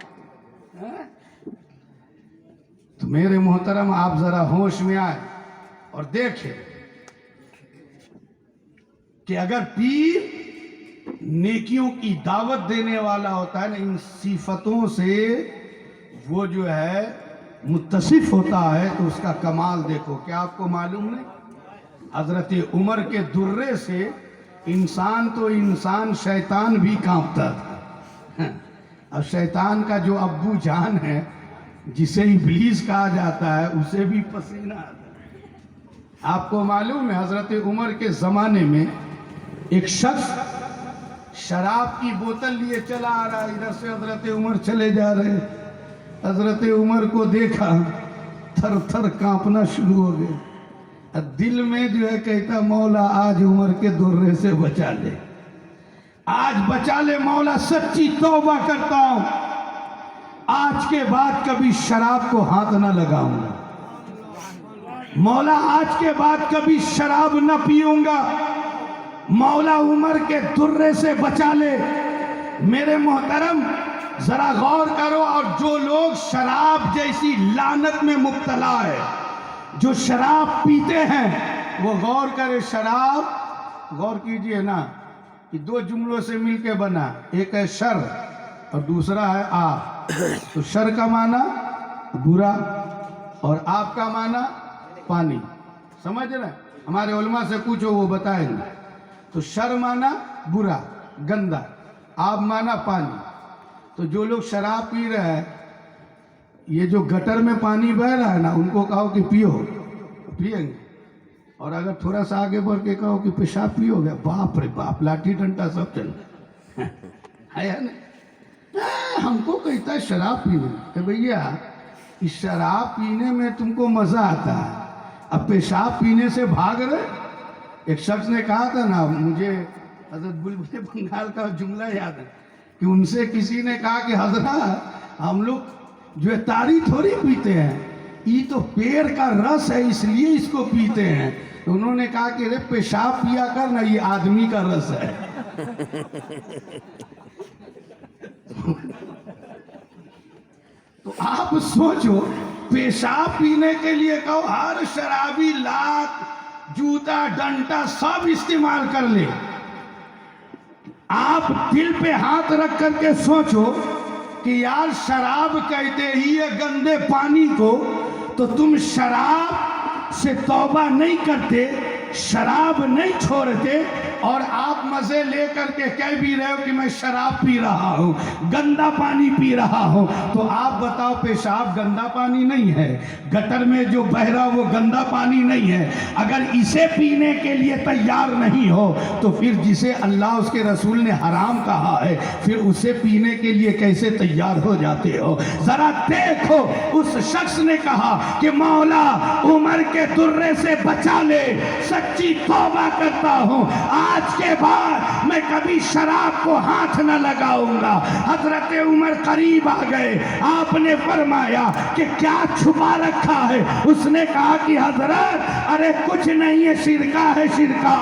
تو میرے محترم آپ ذرا ہوش میں آئے اور دیکھیں کہ اگر پیر نیکیوں کی دعوت دینے والا ہوتا ہے نا، ان صفتوں سے وہ جو ہے متصف ہوتا ہے تو اس کا کمال دیکھو. کیا آپ کو معلوم نہیں حضرت عمر کے درے سے انسان تو انسان، شیطان بھی کانپتا تھا. اب شیطان کا جو ابو جان ہے جسے ابلیس کہا جاتا ہے اسے بھی پسینہ آتا ہے. آپ کو معلوم ہے حضرت عمر کے زمانے میں ایک شخص شراب کی بوتل لیے چلا آ رہا، ادھر سے حضرت عمر چلے جا رہے. حضرت عمر کو دیکھا، تھر تھر کانپنا شروع ہو گئے. دل میں جو ہے کہتا مولا آج عمر کے درے سے بچا لے، آج بچا لے مولا، سچی توبہ کرتا ہوں، آج کے بعد کبھی شراب کو ہاتھ نہ لگاؤں گا مولا، آج کے بعد کبھی شراب نہ پیوں گا. مولا عمر کے درے سے بچا لے۔ میرے محترم ذرا غور کرو، اور جو لوگ شراب جیسی لعنت میں مبتلا ہے، جو شراب پیتے ہیں، وہ غور کرے۔ شراب غور کیجئے نا کہ دو جملوں سے مل کے بنا، ایک ہے شر اور دوسرا ہے آپ۔ تو شر کا معنی برا اور آپ کا معنی پانی، سمجھ رہے ہیں؟ ہمارے علماء سے پوچھو وہ بتائیں گے۔ تو شر معنی برا گندا، آپ معنی پانی۔ تو جو لوگ شراب پی رہے ہیں، یہ جو گٹر میں پانی بہ رہا ہے نا، ان کو کہو کہ پیو، پیئیں گے۔ اور اگر تھوڑا سا آگے بڑھ کے کہو کہ پیشاب پیو گے، باپ رے باپ، لاٹھی ڈنڈا سب چل ہے یا نہیں؟ ہم کو کہتا ہے شراب پینے کہ بھیا اس شراب پینے میں تم کو مزہ آتا ہے، اب پیشاب پینے سے بھاگ رہے۔ ایک شخص نے کہا تھا نا، مجھے حضرت بلبل بنگال کا جملہ یاد ہے کہ ان سے کسی نے کہا کہ حضرت ہم لوگ جو ہے تاری تھوڑی پیتے ہیں، یہ تو پیڑ کا رس ہے اس لیے اس کو پیتے ہیں۔ تو انہوں نے کہا کہ رے پیشاب پیا کر نا، یہ آدمی کا رس ہے۔ تو آپ سوچو، پیشاب پینے کے لیے کہو ہر شرابی لات جوتا ڈنٹا سب استعمال کر لے۔ آپ دل پہ ہاتھ رکھ کر کے سوچو کہ یار شراب کہتے ہی ہے گندے پانی کو، تو تم شراب سے توبہ نہیں کرتے، شراب نہیں چھوڑتے، اور آپ مزے لے کر کے کہہ بھی رہے ہو کہ میں شراب پی رہا ہوں، گندا پانی پی رہا ہوں۔ تو آپ بتاؤ، پیشاب گندا پانی نہیں ہے، گٹر میں جو بہ رہا وہ گندا پانی نہیں ہے؟ اگر اسے پینے کے لیے تیار نہیں ہو تو پھر جسے اللہ اس کے رسول نے حرام کہا ہے، پھر اسے پینے کے لیے کیسے تیار ہو جاتے ہو؟ ذرا دیکھو، اس شخص نے کہا کہ مولا عمر کے درے سے بچا لے، سچی توبہ کرتا ہوں، آج کے بعد میں کبھی شراب کو ہاتھ نہ لگاؤں گا۔ حضرت عمر قریب آ گئے، آپ نے فرمایا کہ کیا چھپا رکھا ہے؟ اس نے کہا کہ حضرت ارے کچھ نہیں ہے، شرکا ہے شرکا۔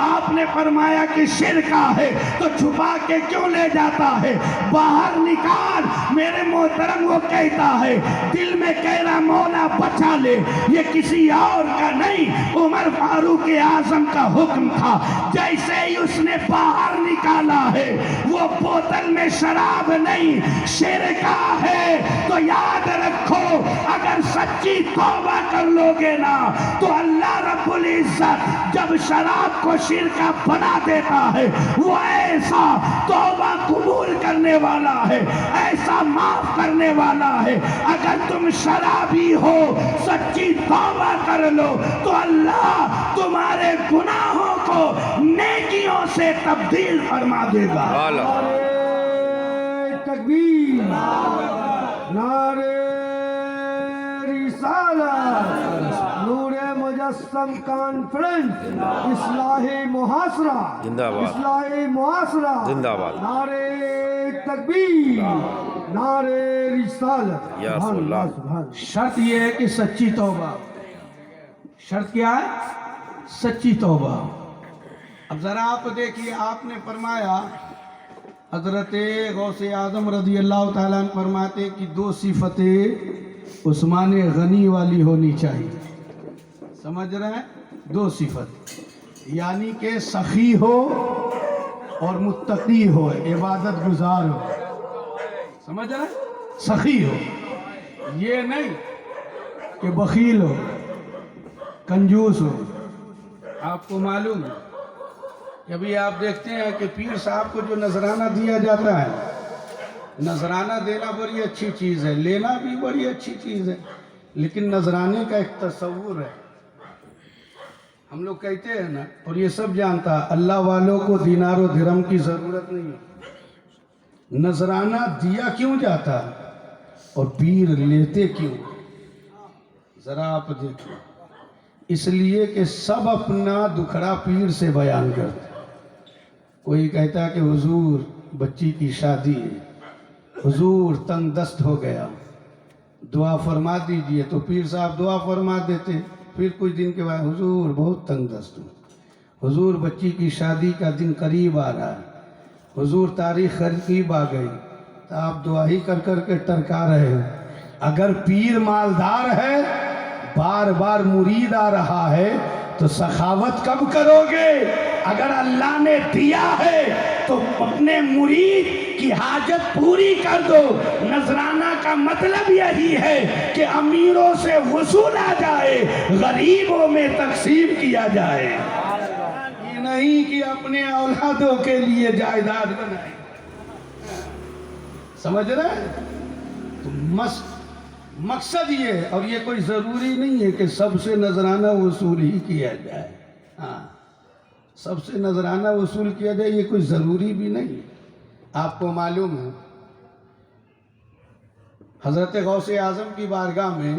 آپ نے فرمایا کہ شرکا ہے تو چھپا کے کیوں لے جاتا ہے؟ باہر نکال۔ میرے محترم وہ کہتا ہے، دل میں کہہ رہا مولا بچا لے، یہ کسی اور کا نہیں، عمر فاروق اعظم کا حکم تھا۔ جیسے ہی اس نے باہر نکالا ہے، وہ بوتل میں شراب نہیں، شرکا ہے۔ تو یاد رکھو، اگر سچی توبہ کر لوگے نا تو اللہ رب العزت جب شراب کو شرکا بنا دیتا ہے، وہ ایسا توبہ قبول کرنے والا ہے، ایسا معاف کرنے والا ہے۔ اگر تم شرابی ہو، سچی توبہ کر لو تو اللہ تمہارے گناہوں کو نیکیوں سے تبدیل فرما دے گا۔ نعرہ تکبیر، نعرہ رسالت، نور مجسم کانفرنس، اصلاحی محاصرہ، زندہ باد، اصلاحی محاصرہ، زندہ باد، نعرہ تکبیر، نعرہ رسالت۔ یا سبحان اللہ۔ اللہ، سبحان اللہ۔ شرط یہ ہے کہ سچی توبہ۔ شرط کیا ہے؟ سچی توبہ۔ اب ذرا آپ دیکھیے، آپ نے فرمایا، حضرت غوث اعظم رضی اللہ تعالیٰ عنہ فرماتے کہ دو صفتیں عثمان غنی والی ہونی چاہیے۔ سمجھ رہے ہیں؟ دو صفت، یعنی کہ سخی ہو اور متقی ہو، عبادت گزار ہو۔ سمجھ رہے ہیں؟ سخی ہو، یہ نہیں کہ بخیل ہو، کنجوس ہو۔ آپ کو معلوم ہے کہ ابھی آپ دیکھتے ہیں کہ پیر صاحب کو جو نذرانہ دیا جاتا ہے، نذرانہ دینا بڑی اچھی چیز ہے، لینا بھی بڑی اچھی چیز ہے، لیکن نذرانے کا ایک تصور ہے۔ ہم لوگ کہتے ہیں نا، اور یہ سب جانتا، اللہ والوں کو دینار و درہم کی ضرورت نہیں ہے۔ نذرانہ دیا کیوں جاتا اور پیر لیتے کیوں؟ ذرا آپ دیکھیں، اس لیے کہ سب اپنا دکھڑا پیر سے بیان کرتے۔ کوئی کہتا ہے کہ حضور بچی کی شادی ہے، حضور تنگ دست ہو گیا، دعا فرما دیجئے، تو پیر صاحب دعا فرما دیتے۔ پھر کچھ دن کے بعد حضور بہت تنگ دست ہوں، حضور بچی کی شادی کا دن قریب آ رہا ہے، حضور تاریخ قریب آ گئی، تو آپ دعا ہی کر کر کے ٹرکا رہے ہو۔ اگر پیر مالدار ہے، بار بار مرید آ رہا ہے، تو سخاوت کب کرو گے؟ اگر اللہ نے دیا ہے تو اپنے مرید کی حاجت پوری کر دو۔ نذرانہ کا مطلب یہی ہے کہ امیروں سے وصولا جائے، غریبوں میں تقسیم کیا جائے، یہ نہیں کہ اپنے اولادوں کے لیے جائیداد بنائے۔ سمجھ رہے ہیں؟ تو مقصد یہ ہے، اور یہ کوئی ضروری نہیں ہے کہ سب سے نذرانہ وصول ہی کیا جائے۔ ہاں، سب سے نذرانہ وصول کیا جائے یہ کوئی ضروری بھی نہیں۔ آپ کو معلوم ہے حضرت غوث اعظم کی بارگاہ میں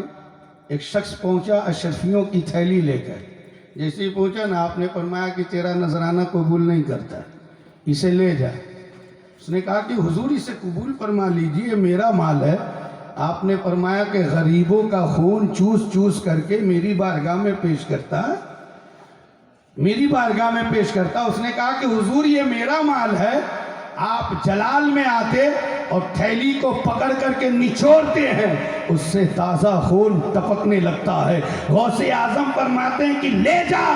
ایک شخص پہنچا اشرفیوں کی تھیلی لے کر۔ جیسے ہی پہنچا نا، آپ نے فرمایا کہ تیرا نذرانہ قبول نہیں کرتا، اسے لے جا۔ اس نے کہا کہ حضور اسے قبول فرما لیجیے، میرا مال ہے۔ آپ نے فرمایا کہ غریبوں کا خون چوس چوس کر کے میری بارگاہ میں پیش کرتا ہے، میری بارگاہ میں پیش کرتا۔ اس نے کہا کہ حضور یہ میرا مال ہے۔ آپ جلال میں آتے اور تھیلی کو پکڑ کر کے نچوڑتے ہیں، اس سے تازہ خون ٹپکنے لگتا ہے۔ غوث اعظم فرماتے ہیں کہ لے جا،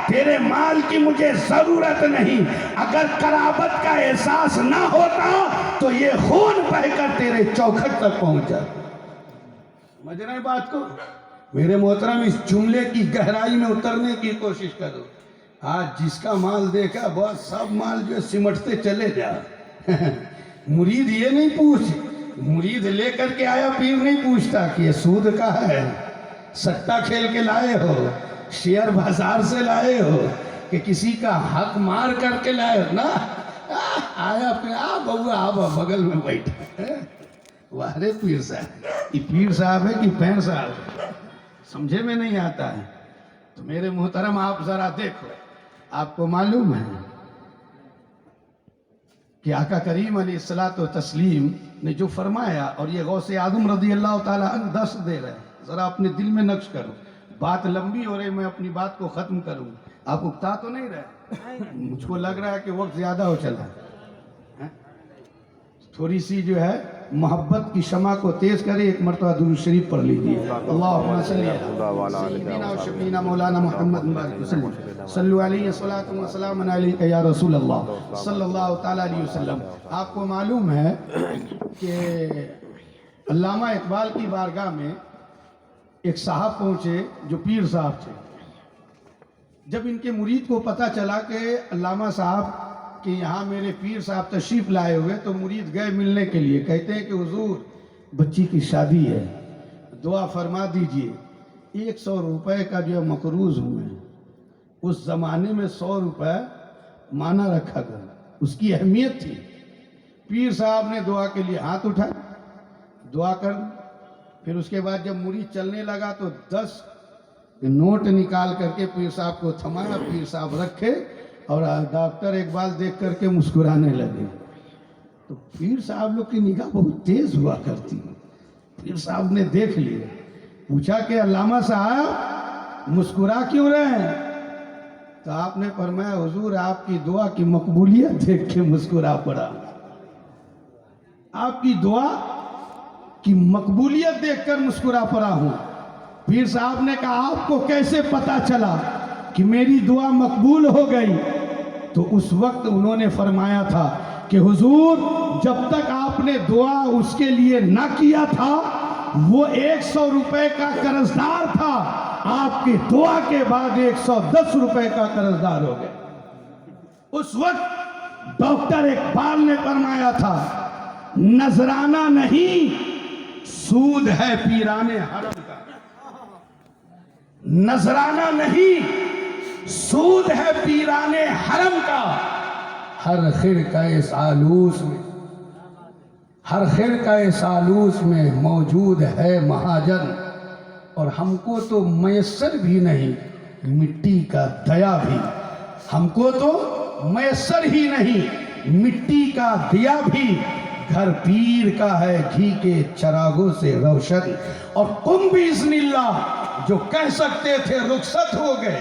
تیرے مال کی مجھے ضرورت نہیں۔ اگر قرابت کا احساس نہ ہوتا تو یہ خون بہہ کر تیرے چوکھٹ تک پہنچ جاتا۔ سمجھ رہے ہیں بات کو؟ میرے محترم، اس جملے کی گہرائی میں اترنے کی کوشش کرو۔ آج جس کا مال دیکھا بس سب مال جو سمٹتے چلے جا۔ مرید یہ نہیں پوچھ، مرید لے کر کے آیا، پیر نہیں پوچھتا کہ یہ سود کا ہے، سٹا کھیل کے لائے ہو، شیئر بازار سے لائے ہو، کہ کسی کا حق مار کر کے لائے ہو نا۔ آیا بہوا بغل میں بیٹھا، وارے پیر صاحب، یہ پیر صاحب ہے کہ پیر صاحب ہے، سمجھے میں نہیں آتا ہے۔ تو میرے محترم آپ ذرا دیکھو، آپ کو معلوم ہے کہ آقا کریم علیہ الصلوۃ والتسلیم نے جو فرمایا، اور یہ غوث اعظم رضی اللہ تعالیٰ عنہ درس دے رہے ہیں، ذرا اپنے دل میں نقش کرو۔ بات لمبی ہو رہی، میں اپنی بات کو ختم کروں، آپ اکتا تو نہیں رہے؟ مجھ کو لگ رہا ہے کہ وقت زیادہ ہو چلا، تھوڑی سی جو ہے محبت کی شمع کو تیز کرے، ایک مرتبہ درود شریف پڑھ لیجیے۔ اللہم صلی علی سیدنا و شفیعنا مولانا محمد مبارک وسلم، صلو علیہ الصلاۃ والسلام علیک یا رسول اللہ صلی اللہ تعالیٰ علیہ وسلم۔ آپ کو معلوم ہے کہ علامہ اقبال کی بارگاہ میں ایک صاحب پہنچے جو پیر صاحب تھے۔ جب ان کے مرید کو پتہ چلا کہ علامہ صاحب کہ یہاں میرے پیر صاحب تشریف لائے ہوئے، تو مرید گئے ملنے کے لیے، کہتے ہیں کہ حضور بچی کی شادی ہے، دعا فرما دیجئے۔ 100 روپے کا جو مقروض ہوئے، اس زمانے میں 100 روپے مانا رکھا گیا، اس کی اہمیت تھی۔ پیر صاحب نے دعا کے لیے ہاتھ اٹھا، دعا کر، پھر اس کے بعد جب مرید چلنے لگا تو 10 نوٹ نکال کر کے پیر صاحب کو تھمایا، پیر صاحب رکھے، اور ڈاکٹر اقبال دیکھ کر کے مسکرانے لگے۔ تو پیر صاحب لوگ کی نگاہ بہت تیز ہوا کرتی، پیر صاحب نے دیکھ لیا، پوچھا کہ علامہ صاحب مسکرا کیوں رہے ہیں؟ تو آپ نے فرمایا حضور آپ کی دعا کی مقبولیت دیکھ کے مسکرا پڑا، آپ کی دعا کی مقبولیت دیکھ کر مسکرا پڑا ہوں۔ پیر صاحب نے کہا آپ کو کیسے پتا چلا کہ میری دعا مقبول ہو گئی؟ تو اس وقت انہوں نے فرمایا تھا کہ حضور جب تک آپ نے دعا اس کے لیے نہ کیا تھا وہ 100 روپے کا قرضدار تھا، آپ کی دعا کے بعد 110 روپے کا قرضدار ہو گئے۔ اس وقت ڈاکٹر اقبال نے فرمایا تھا نذرانہ نہیں سود ہے پیرانے حرم کا، نذرانہ نہیں سود ہے پیرانے حرم کا، ہر خرقہ سالوس میں، ہر خرقہ سالوس میں موجود ہے مہاجن، اور ہم کو تو میسر بھی نہیں مٹی کا دیا بھی، ہم کو تو میسر ہی نہیں مٹی کا دیا بھی، گھر پیر کا ہے گھی کے چراغوں سے روشن، اور قم باذن اللہ جو کہہ سکتے تھے رخصت ہو گئے،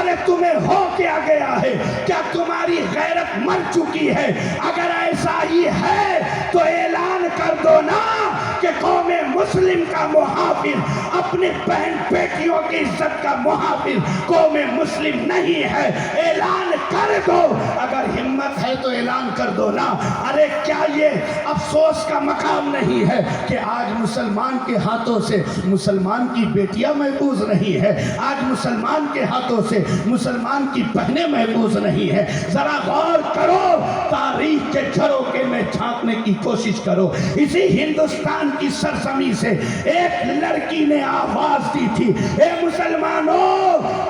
ارے تمہیں ہو کیا گیا ہے؟ کیا تمہاری غیرت مر چکی ہے؟ اگر ایسا ہی ہے تو اعلان کر دو نا کہ قوم مسلم کا محافظ، اپنی بہن بیٹیوں کی عزت کا محافظ قوم مسلم نہیں ہے۔ اعلان کر دو، اگر ہمت ہے تو اعلان کر دو نا۔ ارے کیا یہ افسوس کا مقام نہیں ہے کہ آج مسلمان کے ہاتھوں سے مسلمان کی بیٹیاں محفوظ نہیں ہے، آج مسلمان کے ہاتھوں سے مسلمان کی بہنیں محفوظ نہیں ہے؟ ذرا غور کرو، تاریخ کے جھروکے میں جھانکنے کی کوشش کرو۔ اسی ہندوستان کی سرزمین سے ایک لڑکی نے آواز دی تھی، اے مسلمانوں،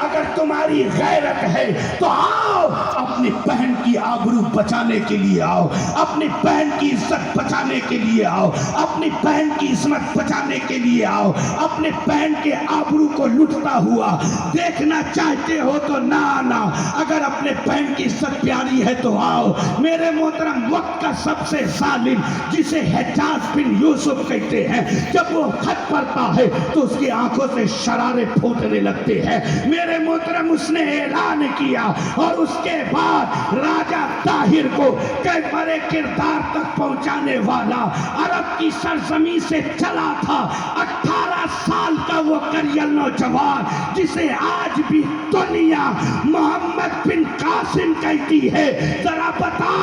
اگر تمہاری غیرت ہے تو آؤ، اپنی بہن کی آبرو بچانے کے لیے آؤ، اپنی بہن کی عزت بچانے کے لیے آؤ، اپنی بہن کی عصمت بچانے کے لیے آؤ۔ اپنے بہن کے آبرو کو لٹتا ہوا دیکھنا چاہتے ہو تو نہ آنا، اگر اپنے بہن کی عزت پیاری ہے تو آؤ۔ میرے محترم، وقت کا سب سے ظالم جسے حجاج بن یوسف کہتے ہیں، جب وہ خط پڑھتا ہے تو اس کی آنکھوں سے شرارے پھوٹنے لگتے ہیں۔ میرے محترم، اس نے اعلان کیا اور اس کے بعد راجہ طاہر کو کیفر کردار تک پہنچانے والا عرب کی سرزمین سے چلا تھا 18 سال کا وہ کریل نوجوان جسے آج بھی دنیا محمد بن قاسم کہتی ہے۔ ذرا بتا،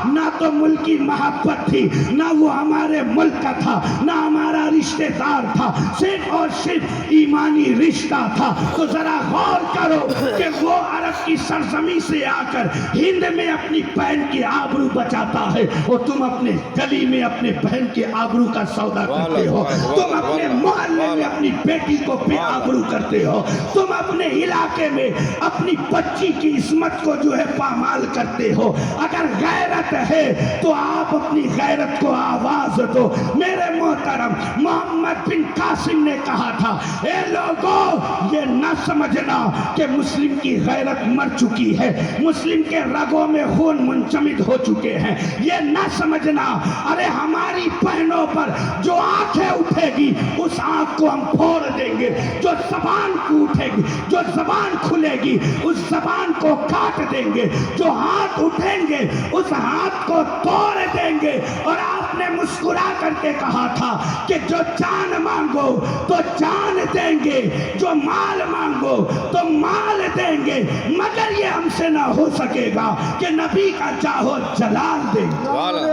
نہ تو ملکی محبت تھی، نہ وہ ہمارے ملک کا تھا، نہ ہمارا رشتہ دار تھا، صرف اور صرف ایمانی رشتہ تھا۔ تو ذرا غور کرو کہ وہ عرب کی سرزمین سے آ کر ہند میں اپنی بہن کی آبرو بچاتا ہے، اور تم اپنے گلی میں اپنے بہن کے آبرو کا سودا کرتے ہو، تم اپنے محلے میں اپنی بیٹی کو بے آبرو کرتے ہو، تم اپنے علاقے میں اپنی بچی کی عصمت کو جو ہے پامال کرتے ہو۔ اگر غیرت ہے تو آپ اپنی غیرت کو آواز دو۔ میرے محترم، محمد بن قاسم نے کہا تھا، اے لوگوں، یہ نہ سمجھنا کہ مسلم کی غیرت مر چکی ہے، مسلم کے رگوں میں خون منجمد ہو چکے ہیں، یہ نہ سمجھنا۔ ارے ہماری بہنوں پر جو آنکھیں اٹھے گی اس آنکھ کو ہم پھوڑ دیں گے، جو زبان کو اٹھے گی، جو زبان کھلے گی اس زبان کو کاٹ دیں گے، جو ہاتھ اٹھیں گے اس ہاتھ کو توڑ دیں گے۔ اور آپ نے مسکرا کر کے کہا تھا کہ جو جان مانگو تو جان دیں گے، جو مال مانگو تو مال دیں گے، مگر یہ ہم سے نہ ہو سکے گا کہ نبی کا جاہو جلال دیں گے۔ نعرہ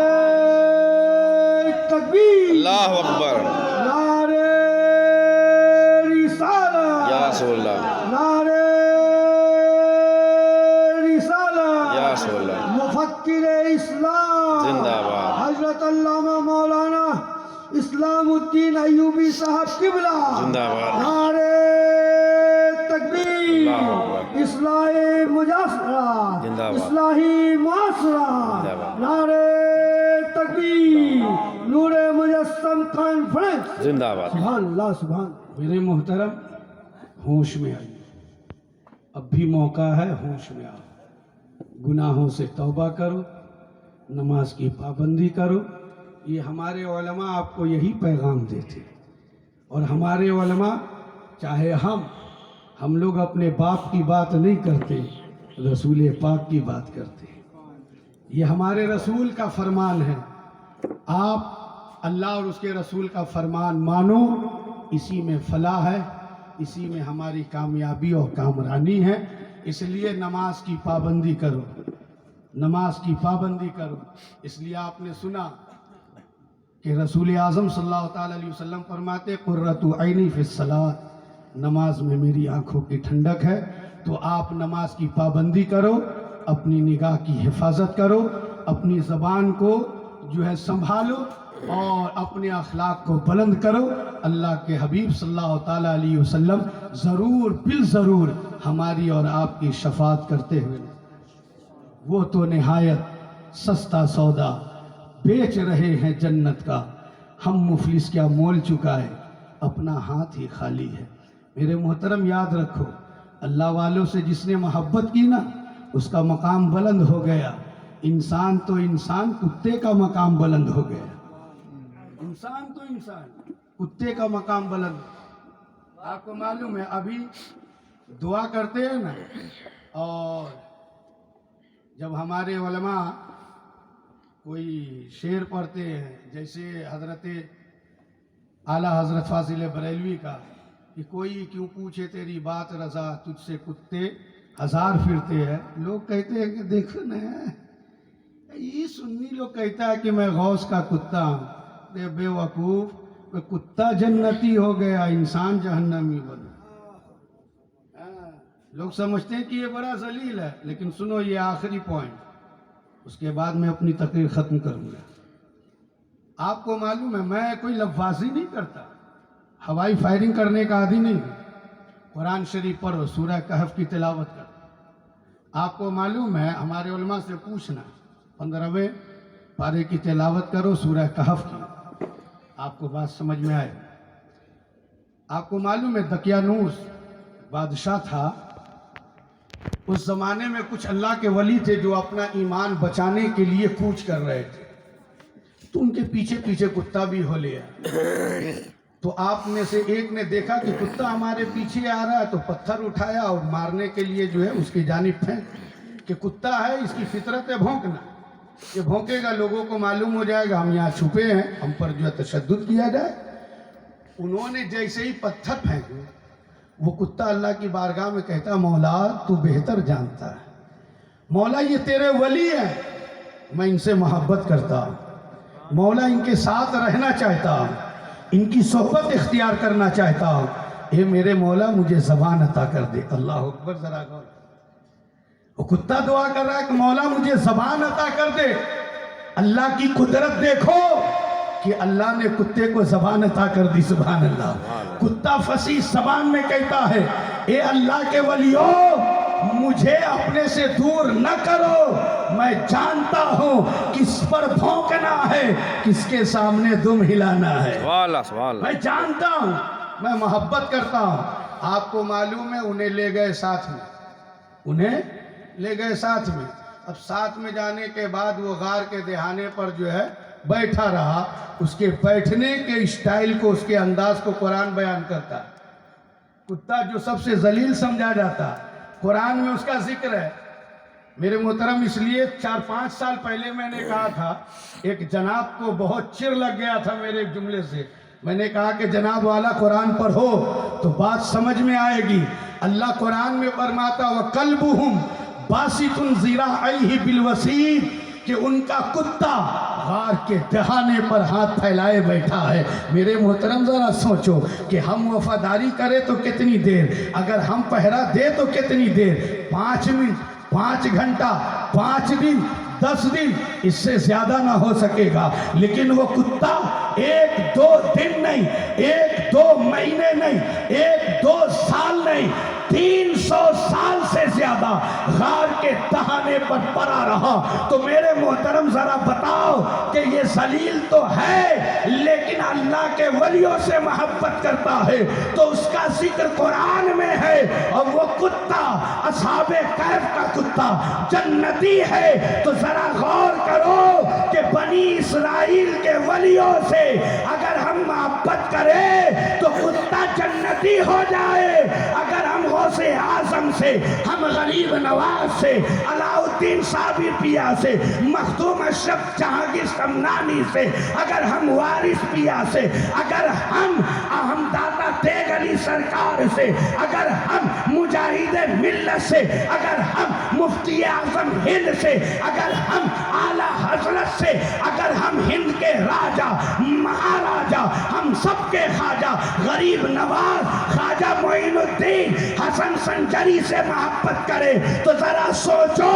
تکبیر، اللہ اکبر، نعرہ رسالہ، یا رسول اللہ، نعرہ رسالہ، یا رسول اللہ، مفکر اسلام زندہ باد، حضرت علامہ مولانا اسلام الدین ایوبی صاحب قبلہ، زندہ باد، نعرہ تکبیر، اللہ اکبر، اصلاحی مجاصرہ، زندہ باد، اصلاحی معاشرہ، زندہ باد، نعرہ تکبیر، نور مجسم کانفرنس، زندہ باد۔ سبحان اللہ، سبحان۔ میرے محترم، ہوش میں آئیے، اب بھی موقع ہے، ہوش میں آؤ، گناہوں سے توبہ کرو، نماز کی پابندی کرو۔ یہ ہمارے علماء آپ کو یہی پیغام دیتے، اور ہمارے علماء، چاہے ہم لوگ اپنے باپ کی بات نہیں کرتے، رسول پاک کی بات کرتے ہیں۔ یہ ہمارے رسول کا فرمان ہے، آپ اللہ اور اس کے رسول کا فرمان مانو، اسی میں فلاح ہے، اسی میں ہماری کامیابی اور کامرانی ہے۔ اس لیے نماز کی پابندی کرو، نماز کی پابندی کرو۔ اس لیے آپ نے سنا کہ رسول اعظم صلی اللہ تعالیٰ علیہ وسلم فرماتے، قرۃ عینی فی الصلاۃ، نماز میں میری آنکھوں کی ٹھنڈک ہے۔ تو آپ نماز کی پابندی کرو، اپنی نگاہ کی حفاظت کرو، اپنی زبان کو جو ہے سنبھالو، اور اپنے اخلاق کو بلند کرو۔ اللہ کے حبیب صلی اللہ تعالیٰ علیہ وسلم ضرور بالضرور ہماری اور آپ کی شفاعت کرتے ہوئے، وہ تو نہایت سستا سودا بیچ رہے ہیں جنت کا، ہم مفلس کیا مول چکا ہے، اپنا ہاتھ ہی خالی ہے۔ میرے محترم، یاد رکھو، اللہ والوں سے جس نے محبت کی نا، اس کا مقام بلند ہو گیا۔ انسان تو انسان، کتے کا مقام بلند ہو گیا۔ انسان تو انسان، کتے کا مقام بلند۔ آپ کو معلوم ہے، ابھی دعا کرتے ہیں نا، اور جب ہمارے علماء کوئی شعر پڑھتے ہیں، جیسے حضرت اعلیٰ حضرت فاضل بریلوی کا کہ کوئی کیوں پوچھے تیری بات رضا، تجھ سے کتے ہزار پھرتے ہیں، لوگ کہتے ہیں کہ دیکھو نا، یہ سنی لوگ کہتا ہے کہ میں غوث کا کتا ہوں، بے وقوف، کہ کتا جنتی ہو گیا انسان جہنمی بنا۔ لوگ سمجھتے ہیں کہ یہ بڑا ذلیل ہے، لیکن سنو یہ آخری پوائنٹ، اس کے بعد میں اپنی تقریر ختم کروں گا۔ آپ کو معلوم ہے میں کوئی لفظی نہیں کرتا، ہوائی فائرنگ کرنے کا عادی نہیں ہوں۔ قرآن شریف پڑھو، سورہ کہف کی تلاوت کرو۔ آپ کو معلوم ہے ہمارے علماء سے پوچھنا، 15ویں پارے کی تلاوت کرو سورہ کہف کی، آپ کو بات سمجھ میں آئے۔ آپ کو معلوم ہے دقیانوس بادشاہ تھا، اس زمانے میں کچھ اللہ کے ولی تھے جو اپنا ایمان بچانے کے لیے کوچ کر رہے تھے، تو ان کے پیچھے پیچھے کتا بھی ہو لیا۔ تو آپ میں سے ایک نے دیکھا کہ کتا ہمارے پیچھے آ رہا ہے، تو پتھر اٹھایا اور مارنے کے لیے جو ہے اس کی جانب پھینک، کہ کتا ہے اس کی فطرت ہے بھونکنا، یہ بھونکے گا لوگوں کو معلوم ہو جائے گا ہم یہاں چھپے ہیں، ہم پر جو ہے تشدد کیا جائے۔ انہوں نے جیسے ہی پتھر پھینکے، وہ کتا اللہ کی بارگاہ میں کہتا مولا تو بہتر جانتا ہے، مولا یہ تیرے ولی ہیں، میں ان سے محبت کرتا ہوں، مولا ان کے ساتھ رہنا چاہتا ہوں، ان کی صحبت اختیار کرنا چاہتا ہوں، اے میرے مولا مجھے زبان عطا کر دے۔ اللہ اکبر، ذرا غور، وہ کتا دعا کر رہا ہے کہ مولا مجھے زبان عطا کر دے۔ اللہ کی قدرت دیکھو کہ اللہ نے کتے کو زبان عطا کر دی، سبحان اللہ۔ کتا فصیح زبان میں کہتا ہے اے اللہ کے ولیو مجھے اپنے سے دور نہ کرو، میں جانتا ہوں کس پر بھونکنا ہے، کس کے سامنے دم ہلانا ہے، میں جانتا ہوں، میں محبت کرتا ہوں۔ آپ کو معلوم ہے انہیں لے گئے ساتھ میں، انہیں لے گئے ساتھ میں۔ اب ساتھ میں جانے کے بعد وہ غار کے دہانے پر جو ہے بیٹھا رہا، اس کے بیٹھنے کے اسٹائل کو، اس کے انداز کو قرآن بیان کرتا ہے۔ کتا جو سب سے ذلیل سمجھا جاتا، قرآن میں اس کا ذکر ہے۔ میرے محترم اس لیے 4-5 سال پہلے میں نے کہا تھا، ایک جناب کو بہت چر لگ گیا تھا میرے ایک جملے سے، میں نے کہا کہ جناب والا قرآن پڑھو تو بات سمجھ میں آئے گی۔ اللہ قرآن میں فرماتا وَقَلْبُهُمْ بَاسِطٌ ذِرَاعَيْهِ بِالْوَسِيدِ، کہ ان کا کتا غار کے دہانے پر ہاتھ پھیلائے بیٹھا ہے۔ میرے محترم ذرا سوچو کہ ہم وفاداری کریں تو کتنی دیر، اگر ہم پہرا دے تو کتنی دیر، 5 منٹ، 5 گھنٹہ، 5 دن، 10 دن، اس سے زیادہ نہ ہو سکے گا۔ لیکن وہ کتا 1-2 دن نہیں، 1-2 مہینے نہیں، 1-2 سال نہیں، 300 سال سے زیادہ غار کے دہانے پر پڑا رہا۔ تو میرے محترم ذرا بتاؤ کہ یہ ذلیل تو ہے لیکن اللہ کے ولیوں سے محبت کرتا ہے، تو اس کا ذکر قرآن میں ہے، اور وہ کتا اصحاب کہف کا کتا جنتی ہے۔ تو ذرا غور کرو کہ بنی اسرائیل کے ولیوں سے اگر ہم محبت کریں تو کتا جنتی ہو جائے، اگر ہم غوث اعظم سے، ہم غریب نواز سے، علاء الدین صابر پیا سے، مخدوم اشرف جہانگیر سمنانی سے، اگر ہم وارث پیا سے، اگر ہم داتا تیغ علی سرکار سے، اگر ہم مجاہد ملت سے، اگر ہم مفتی اعظم ہند سے، اگر ہم اعلیٰ حضرت سے، اگر ہم ہند کے راجہ مہاراجہ، ہم سب کے خواجہ غریب نواز خواجہ معین الدین حسن سنجری سے محبت کرے، تو ذرا سوچو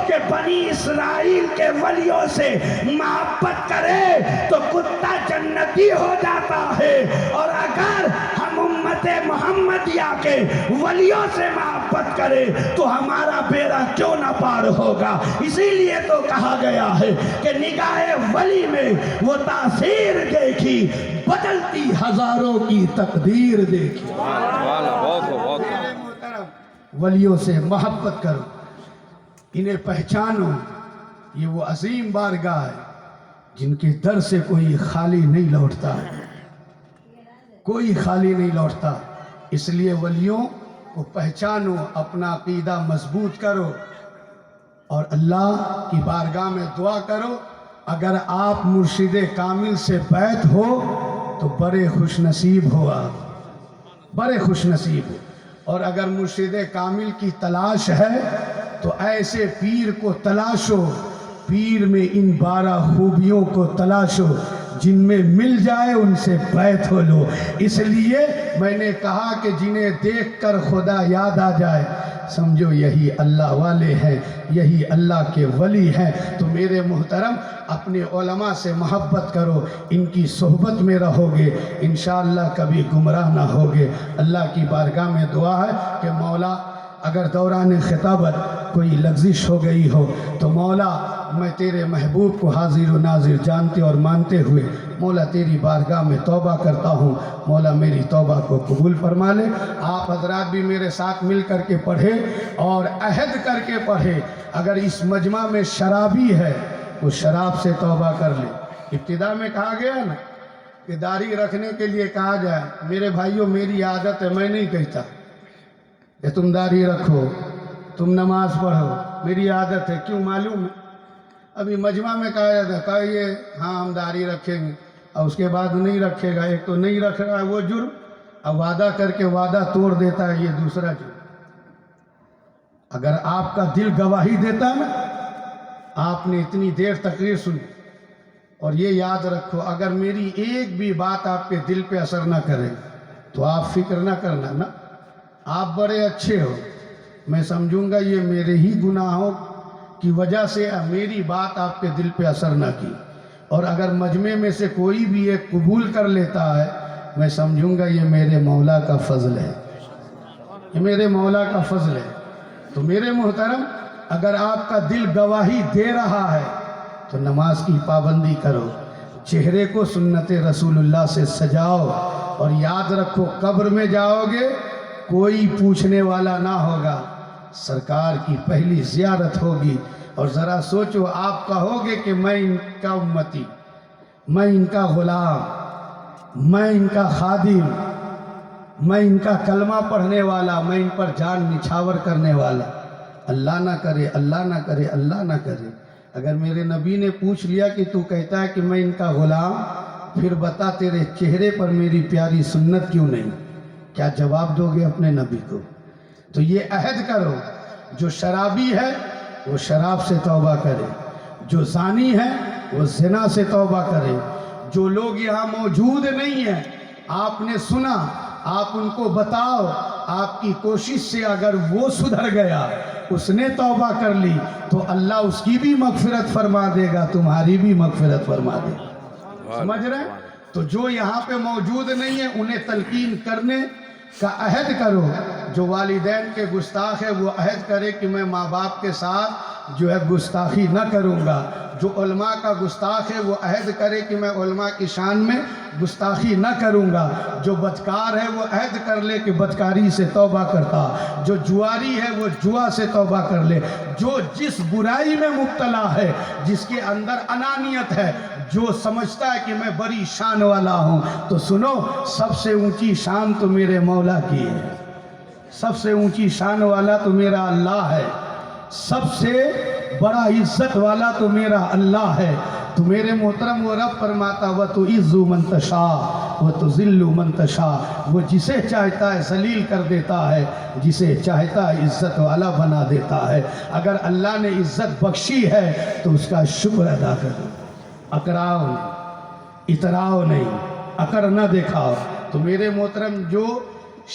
کہ بنی اسرائیل کے ولیوں سے محبت کرے تو کتا جنتی ہو جاتا ہے، اور اگر ہم امت محمدیہ کے ولیوں سے محبت کرے تو ہمارا بیڑا کیوں نہ پار ہوگا۔ اسی لیے تو کہا گیا ہے کہ نگاہ ولی میں وہ تاثیر دیکھی، بدلتی ہزاروں کی تقدیر دیکھی۔ ولیوں سے محبت کرو، انہیں پہچانو، یہ وہ عظیم بارگاہ ہے جن کے در سے کوئی خالی نہیں لوٹتا، کوئی خالی نہیں لوٹتا۔ اس لیے ولیوں کو پہچانو، اپنا عقیدہ مضبوط کرو اور اللہ کی بارگاہ میں دعا کرو. اگر آپ مرشد کامل سے بیعت ہو تو بڑے خوش نصیب ہو، آپ بڑے خوش نصیب ہو. اور اگر مرشد کامل کی تلاش ہے تو ایسے پیر کو تلاشو، پیر میں ان 12 خوبیوں کو تلاشو، جن میں مل جائے ان سے بیعت ہو لو. اس لیے میں نے کہا کہ جنہیں دیکھ کر خدا یاد آ جائے سمجھو یہی اللہ والے ہیں، یہی اللہ کے ولی ہیں. تو میرے محترم اپنے علماء سے محبت کرو، ان کی صحبت میں رہو گے انشاءاللہ کبھی گمراہ نہ ہوگے. اللہ کی بارگاہ میں دعا ہے کہ مولا اگر دوران خطابت کوئی لغزش ہو گئی ہو تو مولا میں تیرے محبوب کو حاضر و ناظر جانتے اور مانتے ہوئے مولا تیری بارگاہ میں توبہ کرتا ہوں. مولا میری توبہ کو قبول فرما لے. آپ حضرات بھی میرے ساتھ مل کر کے پڑھے اور عہد کر کے پڑھے. اگر اس مجمع میں شرابی ہے وہ شراب سے توبہ کر لے. ابتدا میں کہا گیا نا کہ داڑھی رکھنے کے لیے کہا جائے. میرے بھائیوں میری عادت ہے، میں نہیں کہتا کہ تم داڑھی رکھو، تم نماز پڑھو. میری عادت ہے، کیوں معلوم ہے؟ ابھی مجمع میں کہا جاتا ہے کہیے ہاں ہم داڑھی رکھیں گے اور اس کے بعد نہیں رکھے گا. ایک تو نہیں رکھ رہا ہے وہ جرم، اب وعدہ کر کے وعدہ توڑ دیتا ہے یہ دوسرا جرم. اگر آپ کا دل گواہی دیتا نا، آپ نے اتنی دیر تقریر سنی اور یہ یاد رکھو اگر میری ایک بھی بات آپ کے دل پہ اثر نہ کرے تو آپ فکر نہ کرنا نا. آپ بڑے اچھے ہو، میں سمجھوں گا یہ میرے ہی گناہوں کی وجہ سے میری بات آپ کے دل پہ اثر نہ کی. اور اگر مجمع میں سے کوئی بھی ایک قبول کر لیتا ہے میں سمجھوں گا یہ میرے مولا کا فضل ہے، یہ میرے مولا کا فضل ہے. تو میرے محترم اگر آپ کا دل گواہی دے رہا ہے تو نماز کی پابندی کرو، چہرے کو سنت رسول اللہ سے سجاؤ اور یاد رکھو قبر میں جاؤ گے کوئی پوچھنے والا نہ ہوگا. سرکار کی پہلی زیارت ہوگی اور ذرا سوچو آپ کہو گے کہ میں ان کا امتی، میں ان کا غلام، میں ان کا خادم، میں ان کا کلمہ پڑھنے والا، میں ان پر جان نچھاور کرنے والا. اللہ نہ کرے، اللہ نہ کرے، اللہ نہ کرے اگر میرے نبی نے پوچھ لیا کہ تو کہتا ہے کہ میں ان کا غلام، پھر بتا تیرے چہرے پر میری پیاری سنت کیوں نہیں؟ کیا جواب دو گے اپنے نبی کو؟ تو یہ عہد کرو، جو شرابی ہے وہ شراب سے توبہ کرے، جو زانی ہے وہ زنا سے توبہ کرے. جو لوگ یہاں موجود نہیں ہیں آپ نے سنا، آپ ان کو بتاؤ، آپ کی کوشش سے اگر وہ سدھر گیا، اس نے توبہ کر لی تو اللہ اس کی بھی مغفرت فرما دے گا، تمہاری بھی مغفرت فرما دے گا. سمجھ رہے ہیں؟ تو جو یہاں پہ موجود نہیں ہیں انہیں تلقین کرنے کا عہد کرو. جو والدین کے گستاخ ہے وہ عہد کرے کہ میں ماں باپ کے ساتھ جو ہے گستاخی نہ کروں گا. جو علماء کا گستاخ ہے وہ عہد کرے کہ میں علماء کی شان میں گستاخی نہ کروں گا. جو بدکار ہے وہ عہد کر لے کہ بدکاری سے توبہ کرتا. جو جواری ہے وہ جوا سے توبہ کر لے. جو جس برائی میں مبتلا ہے، جس کے اندر انانیت ہے، جو سمجھتا ہے کہ میں بڑی شان والا ہوں، تو سنو سب سے اونچی شان تو میرے مولا کی ہے. سب سے اونچی شان والا تو میرا اللہ ہے. سب سے بڑا عزت والا تو میرا اللہ ہے. تو میرے محترم وہ رب فرماتا وَتُعِزُّ مَن تَشَاءُ وَتُذِلُّ مَن تَشَاءُ، وہ جسے چاہتا ہے ذلیل کر دیتا ہے، جسے چاہتا ہے عزت والا بنا دیتا ہے. اگر اللہ نے عزت بخشی ہے تو اس کا شکر ادا کرو. اکراؤ نہیں، اتراؤ نہیں، اکر نہ دکھاؤ. تو میرے محترم جو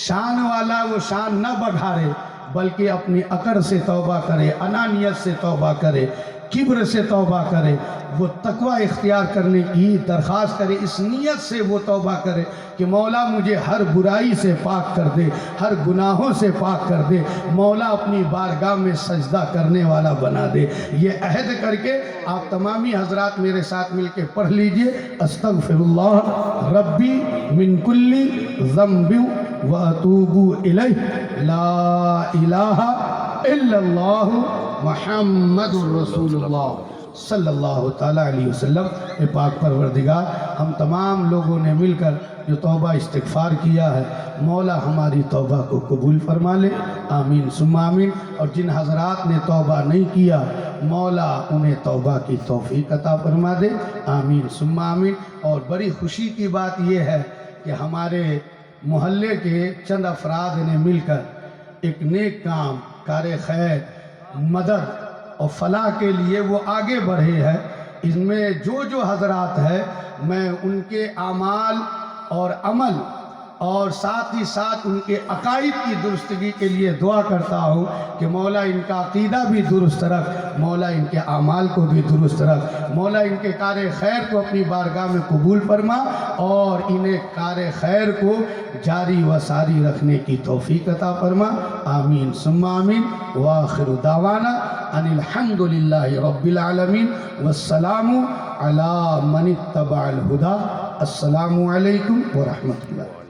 شان والا وہ شان نہ بڑھارے بلکہ اپنی اکر سے توبہ کرے، انانیت سے توبہ کرے، کبر سے توبہ کرے، وہ تقوی اختیار کرنے کی درخواست کرے. اس نیت سے وہ توبہ کرے کہ مولا مجھے ہر برائی سے پاک کر دے، ہر گناہوں سے پاک کر دے، مولا اپنی بارگاہ میں سجدہ کرنے والا بنا دے. یہ عہد کر کے آپ تمامی حضرات میرے ساتھ مل کے پڑھ لیجئے استغفر اللہ ربی من کل ذنب واتوب الیہ لا الہ الا اللہ محمد رسول اللہ صلی اللہ تعالیٰ علیہ وسلم. اے پاک پروردگار، ہم تمام لوگوں نے مل کر جو توبہ استغفار کیا ہے، مولا ہماری توبہ کو قبول فرما لے، آمین ثم آمین۔ اور جن حضرات نے توبہ نہیں کیا، مولا انہیں توبہ کی توفیق عطا فرما دے، آمین ثم آمین۔ اور بڑی خوشی کی بات یہ ہے کہ ہمارے محلے کے چند افراد نے مل کر ایک نیک کام، کار خیر، مدد اور فلاح کے لیے وہ آگے بڑھے ہیں۔ اس میں جو حضرات ہیں، میں ان کے اعمال اور عمل اور ساتھ ہی ساتھ ان کے عقائد کی درستگی کے لیے دعا کرتا ہوں کہ مولا ان کا عقیدہ بھی درست رکھ، مولا ان کے اعمال کو بھی درست رکھ، مولا ان کے کار خیر کو اپنی بارگاہ میں قبول فرما اور انہیں کار خیر کو جاری و ساری رکھنے کی توفیق عطا فرما، آمین ثم آمین۔ وآخر دعوانا ان الحمد للہ رب العالمین والسلام علی من اتبع الہدی۔ السلام علیکم ورحمۃ اللہ۔